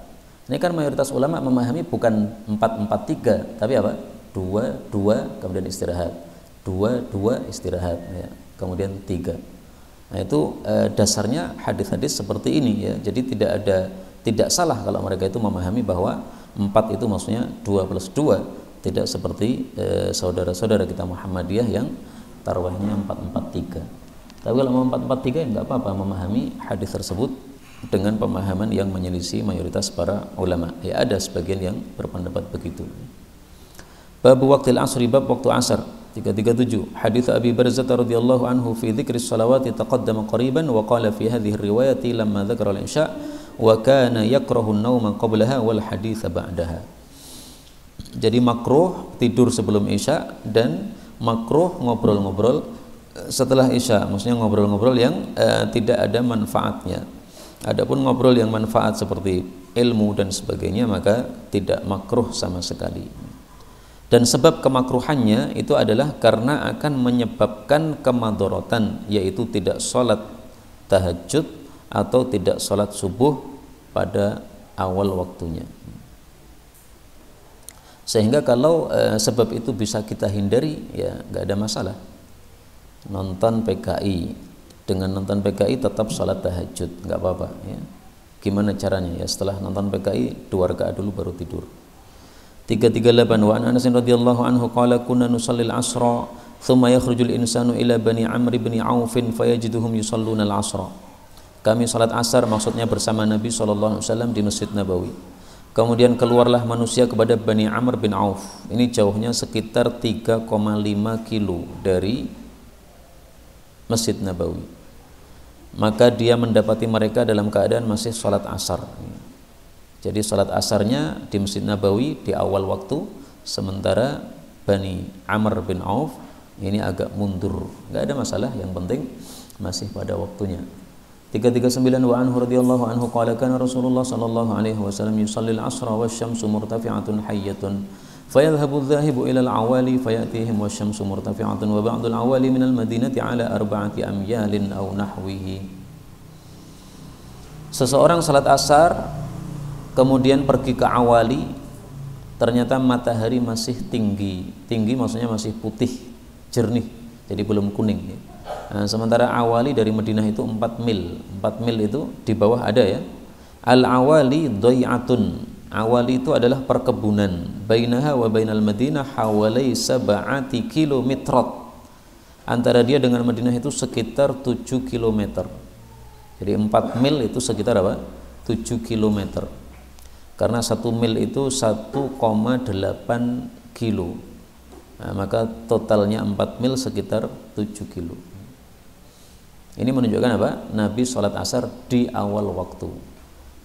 Ini kan mayoritas ulama memahami bukan 4-4-3, tapi apa? 2-2 kemudian istirahat, 2-2 istirahat ya, kemudian 3. Nah itu dasarnya hadis-hadis seperti ini ya. Jadi tidak ada tidak salah kalau mereka itu memahami bahwa 4 itu maksudnya 2 plus 2, tidak seperti saudara-saudara kita Muhammadiyah yang tarawihnya 443. Tapi kalau mau 443 ya nggak apa-apa memahami hadis tersebut dengan pemahaman yang menyelisih mayoritas para ulama. Ya ada sebagian yang berpendapat begitu. Bab waqtil asri, bab waktu asar 337. Hadits Abi Barzah radhiyallahu anhu fi dzikri shalawati taqaddama qariban wa qala fi hadhihi riwayati lamma dzakara al-isya wa kana yakrahu an-nauma qablaha wal hadits ba'daha. Jadi makruh tidur sebelum isya dan makruh ngobrol-ngobrol setelah isya, maksudnya ngobrol-ngobrol yang tidak ada manfaatnya. Adapun ngobrol yang manfaat seperti ilmu dan sebagainya maka tidak makruh sama sekali. Dan sebab kemakruhannya itu adalah karena akan menyebabkan kemadharatan, yaitu tidak sholat tahajud atau tidak sholat subuh pada awal waktunya. Sehingga kalau sebab itu bisa kita hindari, ya nggak ada masalah. Nonton PKI, dengan nonton PKI tetap sholat tahajud, nggak apa-apa. Ya. Gimana caranya? Ya setelah nonton PKI 2 rakaat dulu baru tidur. 338. Wa an Anas radhiyallahu anhu qala kunna nusalli al-'asra thumma yakhrujul insanu ila bani Amr bin Auf fayajiduhum yusalluna al-'asra. Kami salat asar, maksudnya bersama Nabi SAW di Masjid Nabawi. Kemudian keluarlah manusia kepada Bani Amr bin Auf. Ini jauhnya sekitar 3,5 kilo dari Masjid Nabawi. Maka dia mendapati mereka dalam keadaan masih salat asar. Jadi salat asarnya di Masjid Nabawi di awal waktu, sementara Bani Amr bin Auf ini agak mundur. Enggak ada masalah, yang penting masih pada waktunya. 339. Wa anhu radhiyallahu anhu qala kana Rasulullah sallallahu alaihi wasallam yusalli al-'asra wasyamsu murtafi'atun hayyatun fayadhhabu adh-dhahibu ila al-'awali fayatihim wasyamsu murtafi'atun wa ba'du al-'awali min al-madinati ala 4 amyalin aw nahwihi. Seseorang salat asar kemudian pergi ke awali, ternyata matahari masih tinggi maksudnya masih putih, jernih, jadi belum kuning ya. Nah, sementara awali dari Madinah itu 4 mil itu di bawah ada ya. Al-awali dhai'atun, awali itu adalah perkebunan, bainaha wa bainal Madinah hawalai 7 kilometrat, antara dia dengan Madinah itu sekitar 7 kilometer. Jadi 4 mil itu sekitar apa? 7 kilometer. Karena 1 mil itu 1,8 kilo. Nah, maka totalnya 4 mil sekitar 7 kilo. Ini menunjukkan apa? Nabi sholat asar di awal waktu.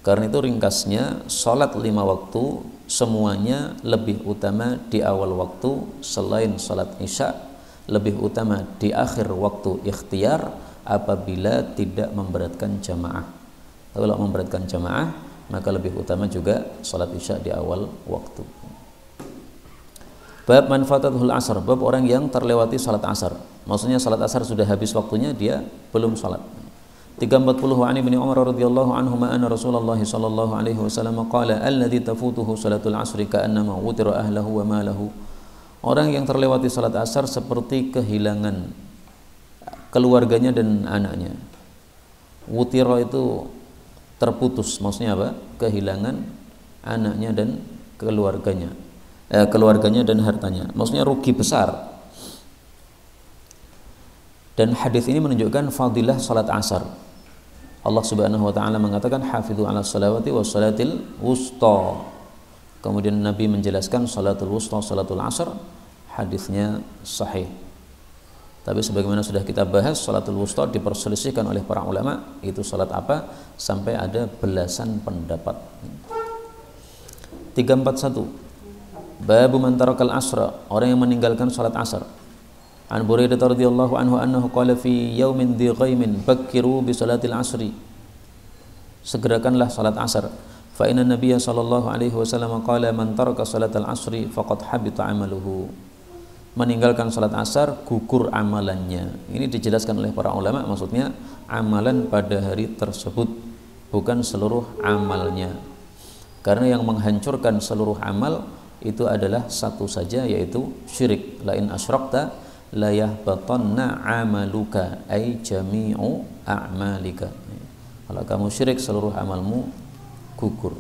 Karena itu ringkasnya, sholat 5 waktu semuanya lebih utama di awal waktu, selain sholat isya lebih utama di akhir waktu ikhtiar apabila tidak memberatkan jamaah. Kalau memberatkan jamaah maka lebih utama juga sholat isya di awal waktu. Bab manfaatatul asar, bab orang yang terlewati sholat asar, maksudnya sholat asar sudah habis waktunya, dia belum sholat. 340. Wa an Ibnu Umar radhiyallahu anhu ma anna Rasulullah sallallahu alaihi wasallam qala alladzi tafutuhu salatul asri ka'annama wutira ahlahu wa malahu. Orang yang terlewati sholat asar seperti kehilangan keluarganya dan anaknya. Wutira itu terputus, maksudnya apa? Kehilangan anaknya dan keluarganya dan hartanya, maksudnya rugi besar. Dan hadis ini menunjukkan fadilah salat asar. Allah Subhanahu wa taala mengatakan hafidhu 'ala shalawati was salatil wusta. Kemudian Nabi menjelaskan salatul wusta, salatul asar, hadisnya sahih. Tapi sebagaimana sudah kita bahas, salatul wusta diperselisihkan oleh para ulama, itu salat apa? Sampai ada belasan pendapat. 341. Babu man tarakal asra, orang yang meninggalkan salat asar. An Buraidah radhiyallahu anhu annahu qala fi yaumin dhi ghaimin bakkiru bi salatil asri. Segerakanlah salat asar. Fa inna Nabiyya sallallahu alaihi wasallam qala man taraka salatal asri faqad habita amaluhu. Meninggalkan salat asar gugur amalannya. Ini dijelaskan oleh para ulama, maksudnya amalan pada hari tersebut, bukan seluruh amalnya. Karena yang menghancurkan seluruh amal itu adalah satu saja, yaitu syirik. La in asyrakta la yahbatanna amaluka ay jami'u a'malika. Kalau kamu syirik, seluruh amalmu gugur.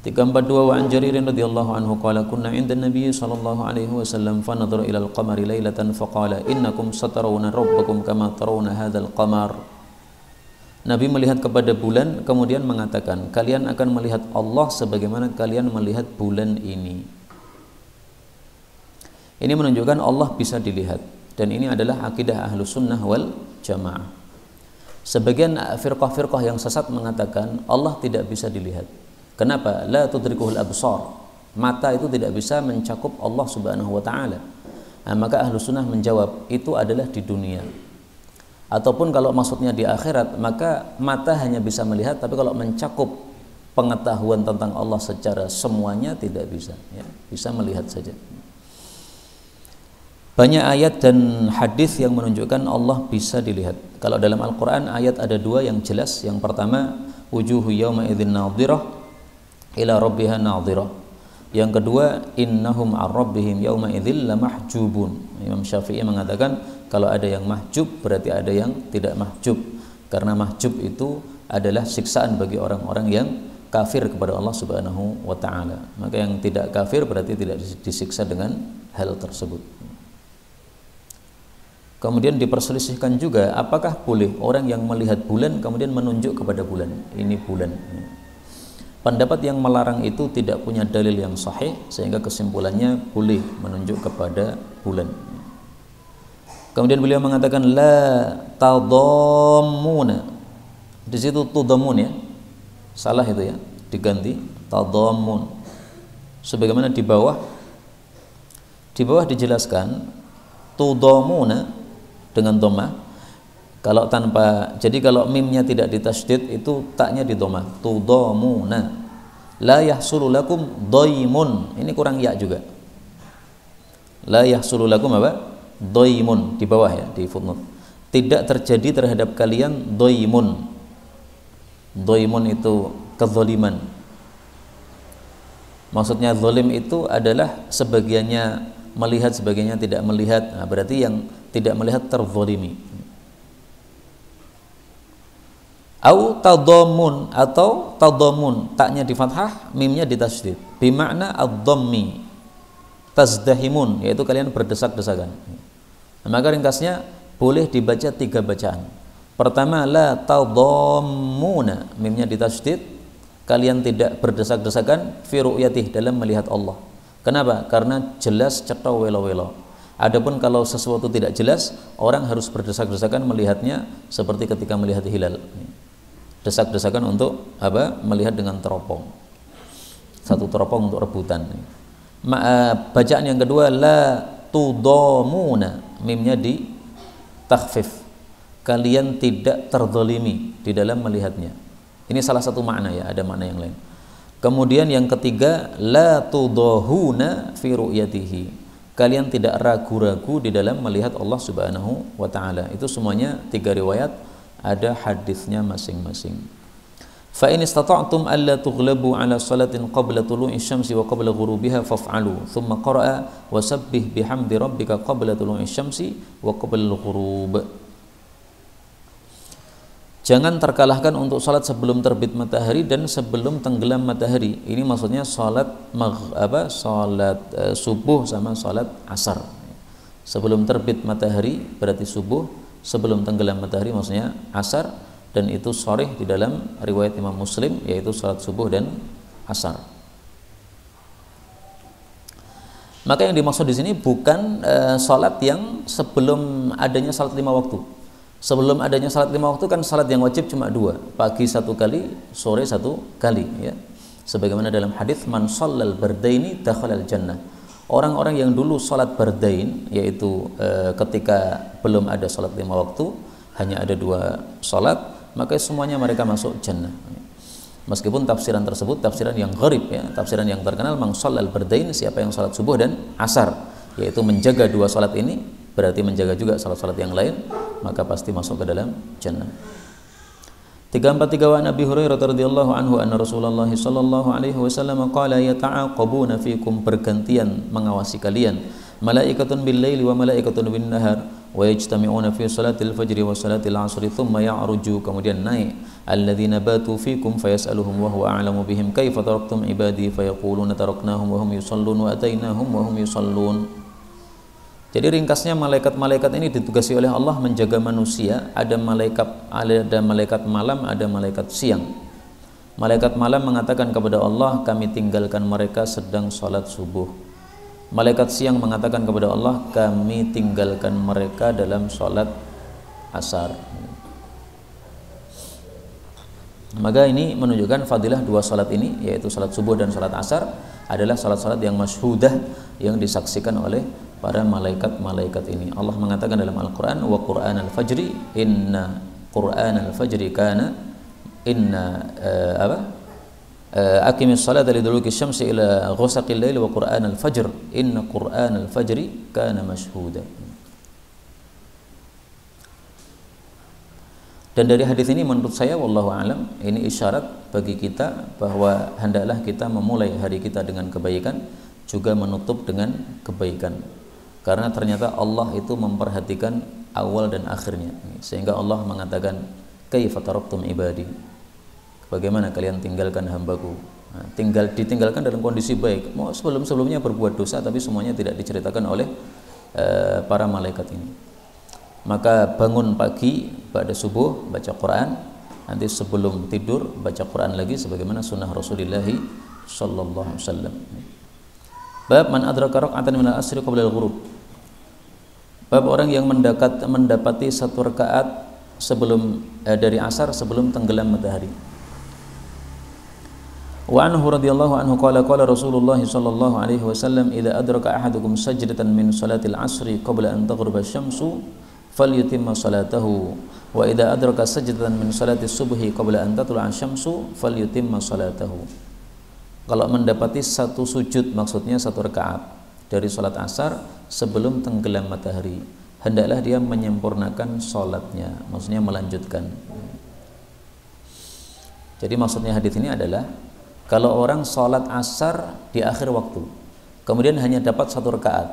342 wa an Jaririn radhiyallahu anhu qala kunna 'inda an-nabiy sallallahu alaihi wasallam fa nadhara ila al-qamari lailatan fa qala innakum satarawna rabbakum kama tarawna hadzal qamar. Nabi melihat kepada bulan kemudian mengatakan, kalian akan melihat Allah sebagaimana kalian melihat bulan ini. Ini menunjukkan Allah bisa dilihat, dan ini adalah akidah Ahlus Sunnah wal Jamaah. Sebagian firqah-firqah yang sesat mengatakan Allah tidak bisa dilihat. Kenapa? La tudrikuhul absar. Mata itu tidak bisa mencakup Allah Subhanahu wa taala. Nah, maka Ahlus Sunnah menjawab, itu adalah di dunia. Ataupun kalau maksudnya di akhirat, maka mata hanya bisa melihat, tapi kalau mencakup pengetahuan tentang Allah secara semuanya tidak bisa, ya, bisa melihat saja. Banyak ayat dan hadis yang menunjukkan Allah bisa dilihat. Kalau dalam Al-Quran ayat ada dua yang jelas. Yang pertama, wujuhu yawma idzin nadhirah ila rabbiha nadhirah. Yang kedua, innahum ar rabbihim yawma idzil lamahjubun. Imam Syafi'i mengatakan kalau ada yang mahjub berarti ada yang tidak mahjub, karena mahjub itu adalah siksaan bagi orang-orang yang kafir kepada Allah Subhanahu wa taala. Maka yang tidak kafir berarti tidak disiksa dengan hal tersebut. Kemudian diperselisihkan juga, apakah boleh orang yang melihat bulan kemudian menunjuk kepada bulan, ini bulan. Pendapat yang melarang itu tidak punya dalil yang sahih, sehingga kesimpulannya boleh menunjuk kepada bulan. Kemudian beliau mengatakan la tadammuna. Di situ tudammun, ya. Salah itu, ya. Diganti tadammun. Sebagaimana di bawah dijelaskan tudamuna dengan dhammah. Kalau tanpa, jadi kalau mimnya tidak ditasydid itu taknya di dhammah. Tudamuna. La yahsulu lakum dhaimun. Ini kurang ya juga. La yahsulu lakum apa? Dhaimun, di bawah, ya, di footnote. Tidak terjadi terhadap kalian dhaimun. Dhaimun itu kezaliman. Maksudnya zalim itu adalah sebagiannya melihat, sebagiannya tidak melihat. Nah, berarti yang tidak melihat terzalimi. Au tadammun, atau tadammun, taknya di fathah, mimnya di tasydid. Bimakna ad-dhammi. Tazdahimun, yaitu kalian berdesak-desakan. Maka ringkasnya boleh dibaca 3 bacaan. Pertama, la tadammuna, mimnya ditasydid, kalian tidak berdesak-desakan fi ru'yatih, dalam melihat Allah. Kenapa? Karena jelas cetha welo-welo. Adapun kalau sesuatu tidak jelas, orang harus berdesak-desakan melihatnya seperti ketika melihat hilal. Desak-desakan untuk apa? Melihat dengan teropong. Satu teropong untuk rebutan. Bacaan yang kedua, la tudamuna, mimnya di takhfif, kalian tidak terzalimi di dalam melihatnya. Ini salah satu makna, ya, ada makna yang lain. Kemudian yang ketiga, la tudahuna fi ru'yatihi, kalian tidak ragu-ragu di dalam melihat Allah Subhanahu wa taala. Itu semuanya 3 riwayat, ada hadisnya masing-masing. Fa in istata'tum alla tughlabu ala salatin qabla tulu'i syamsi wa qabla ghurubiha faf'alu. Thumma qara'a wasabbih bihamdi rabbika qabla tulu'i syamsi wa qabla ghurub. Jangan terkalahkan untuk salat sebelum terbit matahari dan sebelum tenggelam matahari. Ini maksudnya salat subuh sama salat asar. Sebelum terbit matahari berarti subuh, sebelum tenggelam matahari maksudnya asar. Dan itu sharih di dalam riwayat Imam Muslim, yaitu salat subuh dan asar. Maka yang dimaksud di sini bukan salat yang sebelum adanya salat 5 waktu. Sebelum adanya salat 5 waktu kan salat yang wajib cuma 2, pagi 1 kali, sore 1 kali, ya. Sebagaimana dalam hadis man shallal bardaini dakhalal jannah. Orang-orang yang dulu salat bardain, yaitu ketika belum ada salat 5 waktu, hanya ada 2 salat, maka semuanya mereka masuk jannah. Meskipun tafsiran tersebut tafsiran yang gharib, ya, tafsiran yang terkenal, man shallal bardain, siapa yang salat subuh dan asar, yaitu menjaga 2 salat ini berarti menjaga juga salat-salat yang lain, maka pasti masuk ke dalam jannah. 343 wa Nabi Hurairah radhiyallahu anhu anna Rasulullah sallallahu alaihi wasallam qala yata'aqabuna fikum, bergantian mengawasi kalian, malaikatun bil laili wa malaikatun bin nahar wa yajtami'una fi salatil fajri wa salatil 'asri thumma ya'ruju, kemudian naik, alladzina batu fikum fayas'aluhum wa huwa a'lamu bihim kaifa taraktum ibadi fayaquluna taraknahum wa hum yusallun wa atainahum wa hum yusallun. Jadi ringkasnya, malaikat-malaikat ini ditugasi oleh Allah menjaga manusia. Ada malaikat malam, ada malaikat siang. Malaikat malam mengatakan kepada Allah, kami tinggalkan mereka sedang salat subuh. Malaikat siang mengatakan kepada Allah, kami tinggalkan mereka dalam salat asar. Maka ini menunjukkan fadilah dua salat ini, yaitu salat subuh dan salat asar, adalah salat-salat yang masyhudah, yang disaksikan oleh para malaikat-malaikat ini. Allah mengatakan dalam Al-Quran, wa Qur'anal fajri inna Qur'anal fajri kana aqimis salata liduluki syamsi ila ghusaqil laili wa Qur'anal fajr inna Qur'anal fajri kana mashhuda. Dan dari hadis ini menurut saya, wallahu alam, ini isyarat bagi kita bahwa hendaklah kita memulai hari kita dengan kebaikan, juga menutup dengan kebaikan. Karena ternyata Allah itu memperhatikan awal dan akhirnya, sehingga Allah mengatakan, kaifa taraktum ibadi, bagaimana kalian tinggalkan hambaku. Nah, ditinggalkan dalam kondisi baik. Mau sebelum-sebelumnya berbuat dosa, tapi semuanya tidak diceritakan oleh para malaikat ini. Maka bangun pagi pada subuh baca Quran, nanti sebelum tidur baca Quran lagi sebagaimana sunnah Rasulullah sallallahu alaihi wasallam. Bab man adraka raka'atan min al-asri qabla al-ghurub. Bab orang yang mendapati satu rakaat sebelum dari asar sebelum tenggelam matahari. Wa anhu radhiyallahu anhu qala Rasulullah sallallahu alaihi wasallam, idza adraka ahadukum sajdatan min salatil asri qabla an taghruba asy-syamsu falyutimma salatahu wa idza adraka sajdatan min salatis subhi qabla an tatlu'a asy-syamsu falyutimma salatahu. Kalau mendapati satu sujud, maksudnya satu rakaat dari salat asar sebelum tenggelam matahari, hendaklah dia menyempurnakan salatnya, maksudnya melanjutkan. Jadi maksudnya hadis ini adalah, kalau orang salat asar di akhir waktu kemudian hanya dapat satu rakaat,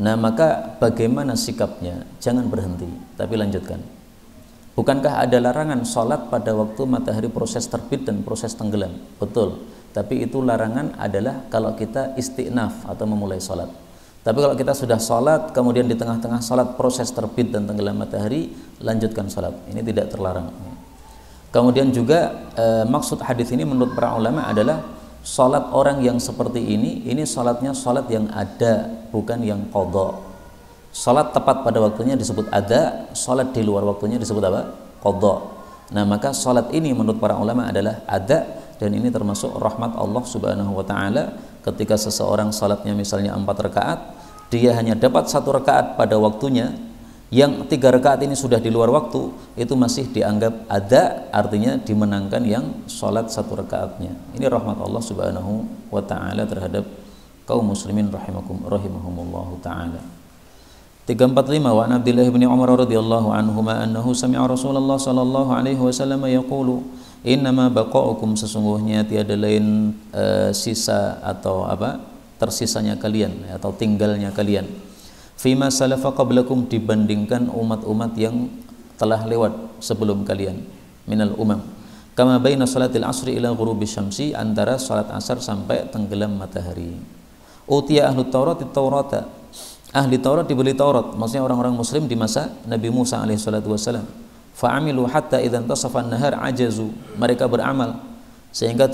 nah maka bagaimana sikapnya? Jangan berhenti, tapi lanjutkan. Bukankah ada larangan salat pada waktu matahari proses terbit dan proses tenggelam? Betul. Tapi itu larangan adalah kalau kita istinaf atau memulai salat. Tapi kalau kita sudah salat, kemudian di tengah-tengah salat proses terbit dan tenggelam matahari, lanjutkan salat. Ini tidak terlarang. Kemudian juga maksud hadis ini menurut para ulama adalah salat orang yang seperti ini salatnya salat yang ada, bukan yang qadha. Salat tepat pada waktunya disebut ada, salat di luar waktunya disebut apa? Qadha. Nah, maka salat ini menurut para ulama adalah ada. Dan ini termasuk rahmat Allah subhanahu wa ta'ala. Ketika seseorang salatnya misalnya 4 rakaat, dia hanya dapat 1 rakaat pada waktunya, yang 3 rakaat ini sudah di luar waktu, itu masih dianggap ada, artinya dimenangkan yang salat 1 rakaatnya. Ini rahmat Allah subhanahu wa ta'ala terhadap kaum muslimin rahimahumullahu ta'ala. 345 wa an Abdullah bin Umar radhiyallahu anhuma annahu sami'a Rasulullah sallallahu alaihi wasallam yaqulu, innama baqa'ukum, sesungguhnya tiada lain sisa atau tersisanya kalian atau tinggalnya kalian, fima salafa qablakum, dibandingkan umat-umat yang telah lewat sebelum kalian, minal umam, kama baina salatil asri ila ghurubi syamsi, antara salat asar sampai tenggelam matahari. Utiya ahlu Taurat Taurata, ahli Taurat diberi Taurat, maksudnya orang-orang muslim di masa Nabi Musa alaihi salatu wasallam. Fa'amilu hatta idzan tasafan nahar ajazu, mereka beramal sehingga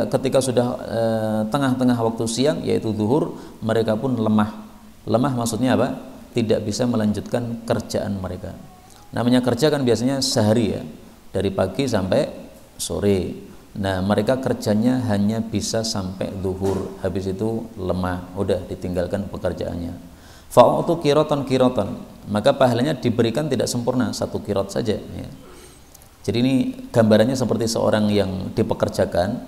ketika sudah tengah-tengah waktu siang, yaitu zuhur, mereka pun lemah. Lemah maksudnya apa? Tidak bisa melanjutkan kerjaan mereka. Namanya kerja kan biasanya sehari ya, dari pagi sampai sore. Nah, mereka kerjanya hanya bisa sampai zuhur, habis itu lemah, udah ditinggalkan pekerjaannya. Fa'utu kiroton, maka pahalanya diberikan tidak sempurna, 1 kirot saja ya. Jadi ini gambarannya seperti seorang yang dipekerjakan,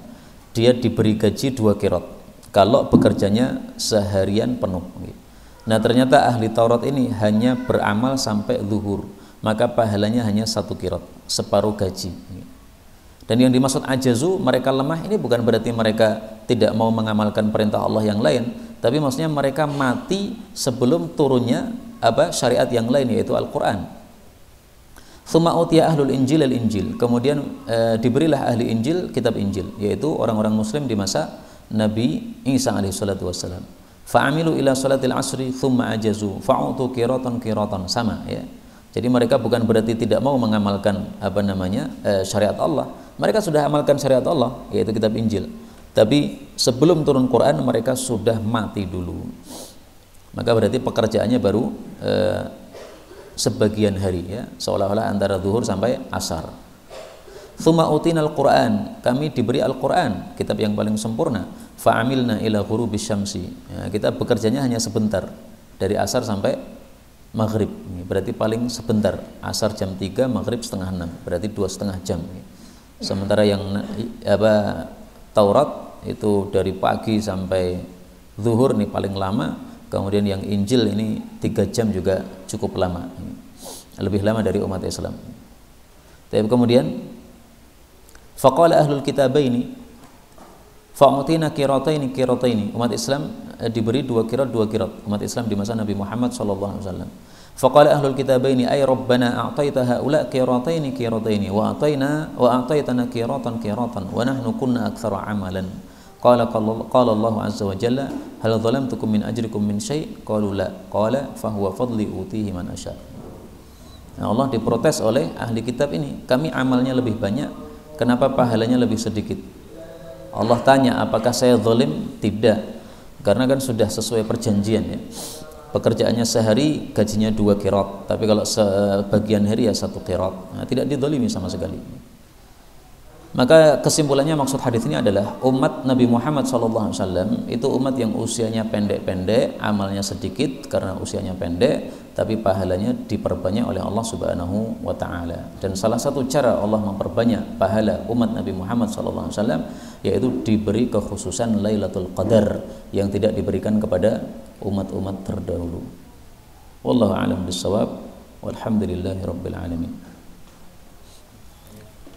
dia diberi gaji 2 kirot kalau bekerjanya seharian penuh. Nah, ternyata ahli Taurat ini hanya beramal sampai zuhur, maka pahalanya hanya 1 kirot, separuh gaji. Dan yang dimaksud ajazu, mereka lemah, ini bukan berarti mereka tidak mau mengamalkan perintah Allah yang lain, tapi maksudnya mereka mati sebelum turunnya syariat yang lain, yaitu Al-Quran. Tsumma utiya ahlul injil al-injil, kemudian diberilah ahli Injil kitab Injil, yaitu orang-orang muslim di masa Nabi Isa alaihi salatu wassalam. Fa'amilu ila salatil asri thumma ajazu fa'utu qiratan sama ya. Jadi mereka bukan berarti tidak mau mengamalkan syariat Allah. Mereka sudah amalkan syariat Allah, yaitu kitab Injil. Tapi sebelum turun Quran mereka sudah mati dulu. Maka berarti pekerjaannya baru sebagian hari ya, seolah-olah antara zuhur sampai asar. Tsumma utinal Quran, kami diberi Al-Quran, kitab yang paling sempurna. Fa'amilna ila ghurubis syamsi. Ya, kita bekerjanya hanya sebentar, dari asar sampai maghrib. Berarti paling sebentar, asar jam 3, maghrib setengah 6, berarti 2,5 jam. Sementara yang Taurat itu dari pagi sampai zuhur nih paling lama. Kemudian yang Injil ini 3 jam juga cukup lama, lebih lama dari umat Islam. Tapi kemudian faqala ahlul kitabaini fa'utina qirataini, umat Islam diberi 2 qirat. Umat Islam di masa Nabi Muhammad sallallahu alaihi wasallam. Faqala ahlul kitabaini ay rabbana a'taita haula qirataini wa a'taitana qiratan wa nahnu kunna aktsara amalan. Qala Allah azza wa jalla hal zalamtukum min ajrikum min syai' qalu la qala fa huwa fadli utihi man asya. Nah, Allah diprotes oleh ahli kitab ini, kami amalnya lebih banyak, kenapa pahalanya lebih sedikit? Allah tanya, apakah saya zalim? Tidak, karena kan sudah sesuai perjanjian ya. Pekerjaannya sehari gajinya 2 qirat, tapi kalau sebagian hari ya 1 qirat. Nah, tidak dizalimi sama sekali. Maka kesimpulannya, maksud hadis ini adalah umat Nabi Muhammad SAW itu umat yang usianya pendek-pendek, amalnya sedikit karena usianya pendek, tapi pahalanya diperbanyak oleh Allah Subhanahu wa Ta'ala. Dan salah satu cara Allah memperbanyak pahala umat Nabi Muhammad SAW yaitu diberi kekhususan Lailatul Qadar yang tidak diberikan kepada umat-umat terdahulu. Wallahu a'lam bishawab. Walhamdulillahi rabbil alamin.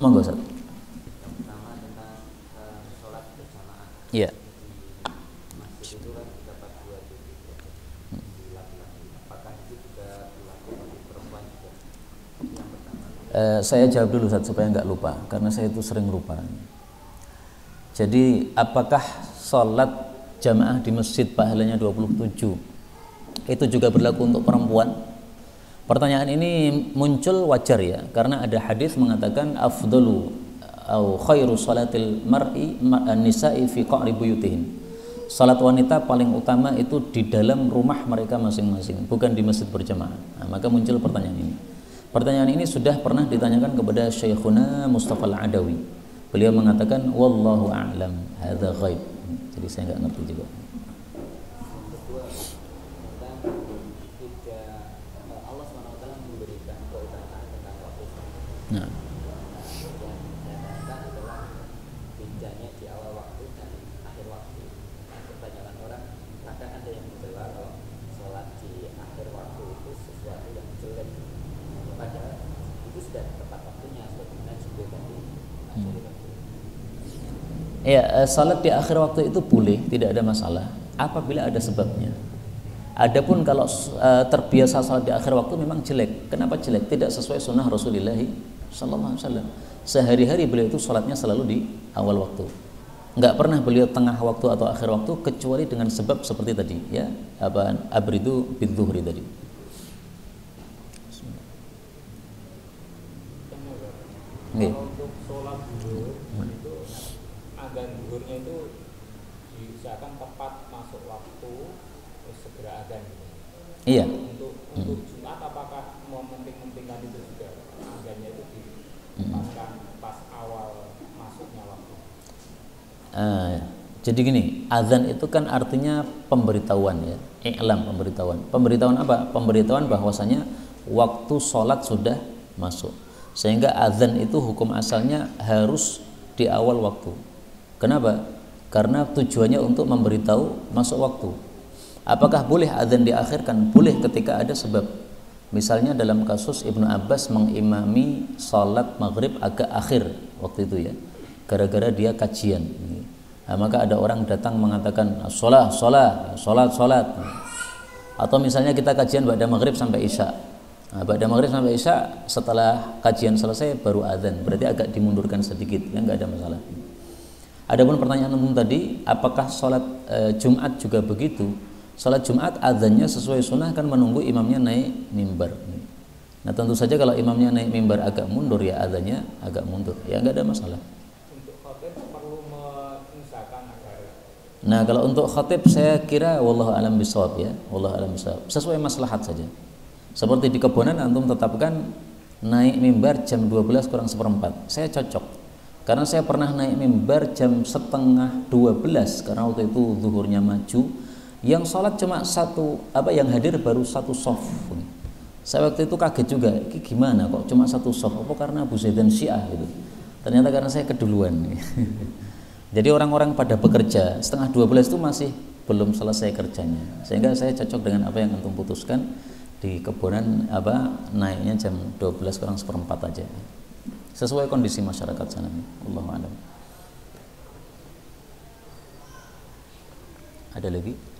Monggo Ustaz. Iya. Saya jawab dulu Ustaz supaya nggak lupa, karena saya itu sering lupa. Jadi apakah sholat jamaah di masjid pahalanya 27 itu juga berlaku untuk perempuan? Pertanyaan ini muncul wajar ya, karena ada hadis mengatakan afdalu au khairu salatil mar'i an-nisa'i fi qa'ri buyutihin. Salat wanita paling utama itu di dalam rumah mereka masing-masing, bukan di masjid berjamaah. Nah, maka muncul pertanyaan ini. Pertanyaan ini sudah pernah ditanyakan kepada Syekhuna Mustafa Al-Adawi. Beliau mengatakan wallahu a'lam, hadza ghaib. Jadi saya enggak ngerti juga. Allah SWT memberikan keutamaan tentang waktu. Nah, ya, salat di akhir waktu itu boleh, tidak ada masalah apabila ada sebabnya. Adapun kalau terbiasa salat di akhir waktu memang jelek. Kenapa jelek? Tidak sesuai sunnah Rasulullah SAW. Sehari-hari beliau itu salatnya selalu di awal waktu. Enggak pernah beliau tengah waktu atau akhir waktu kecuali dengan sebab seperti tadi ya, abridu bidzuhri tadi. Okay. Untuk sholat zuhur itu adzan zuhurnya itu diusahakan tepat masuk waktu, terus segera adzan. Iya. Untuk Jumat apakah mementing-mentingkan itu juga adzannya itu dipaskan pas awal masuknya waktu? Jadi gini, adzan itu kan artinya pemberitahuan ya, i'lam, pemberitahuan. Pemberitahuan apa? Pemberitahuan bahwasanya waktu sholat sudah masuk. Sehingga adzan itu hukum asalnya harus di awal waktu. Kenapa? Karena tujuannya untuk memberitahu masuk waktu. Apakah boleh adzan diakhirkan? Boleh ketika ada sebab. Misalnya dalam kasus Ibnu Abbas mengimami salat maghrib agak akhir waktu itu ya, gara-gara dia kajian. Nah, maka ada orang datang mengatakan sholat. Atau misalnya kita kajian ba'da maghrib sampai isya. Nah, ba'da maghrib sampai isya, setelah kajian selesai baru adzan. Berarti agak dimundurkan sedikit, ya nggak ada masalah. Adapun pertanyaan umum tadi, apakah sholat Jumat juga begitu? Sholat Jumat adzannya sesuai sunnah kan menunggu imamnya naik mimbar. Nah tentu saja kalau imamnya naik mimbar agak mundur ya adzannya agak mundur, ya nggak ada masalah. Untuk khatib perlu mengisahkan agar. Nah kalau untuk khatib saya kira wallahu alam bisawab ya, wallahu alam bisawab. Sesuai maslahat saja. Seperti di Kebonan antum tetapkan naik mimbar jam 12 kurang seperempat. Saya cocok. Karena saya pernah naik mimbar jam setengah 12 karena waktu itu zuhurnya maju. Yang sholat cuma satu, yang hadir baru satu soft. Saya waktu itu kaget juga, ini gimana kok cuma satu soft? Apa karena Abu Zaidan Syiah gitu? Ternyata karena saya keduluan. Jadi orang-orang pada bekerja setengah 12 itu masih belum selesai kerjanya, sehingga saya cocok dengan apa yang antum putuskan di Kebonan naiknya jam 12 kurang seperempat aja, sesuai kondisi masyarakat sana. Wallahu a'lam. Ada lagi?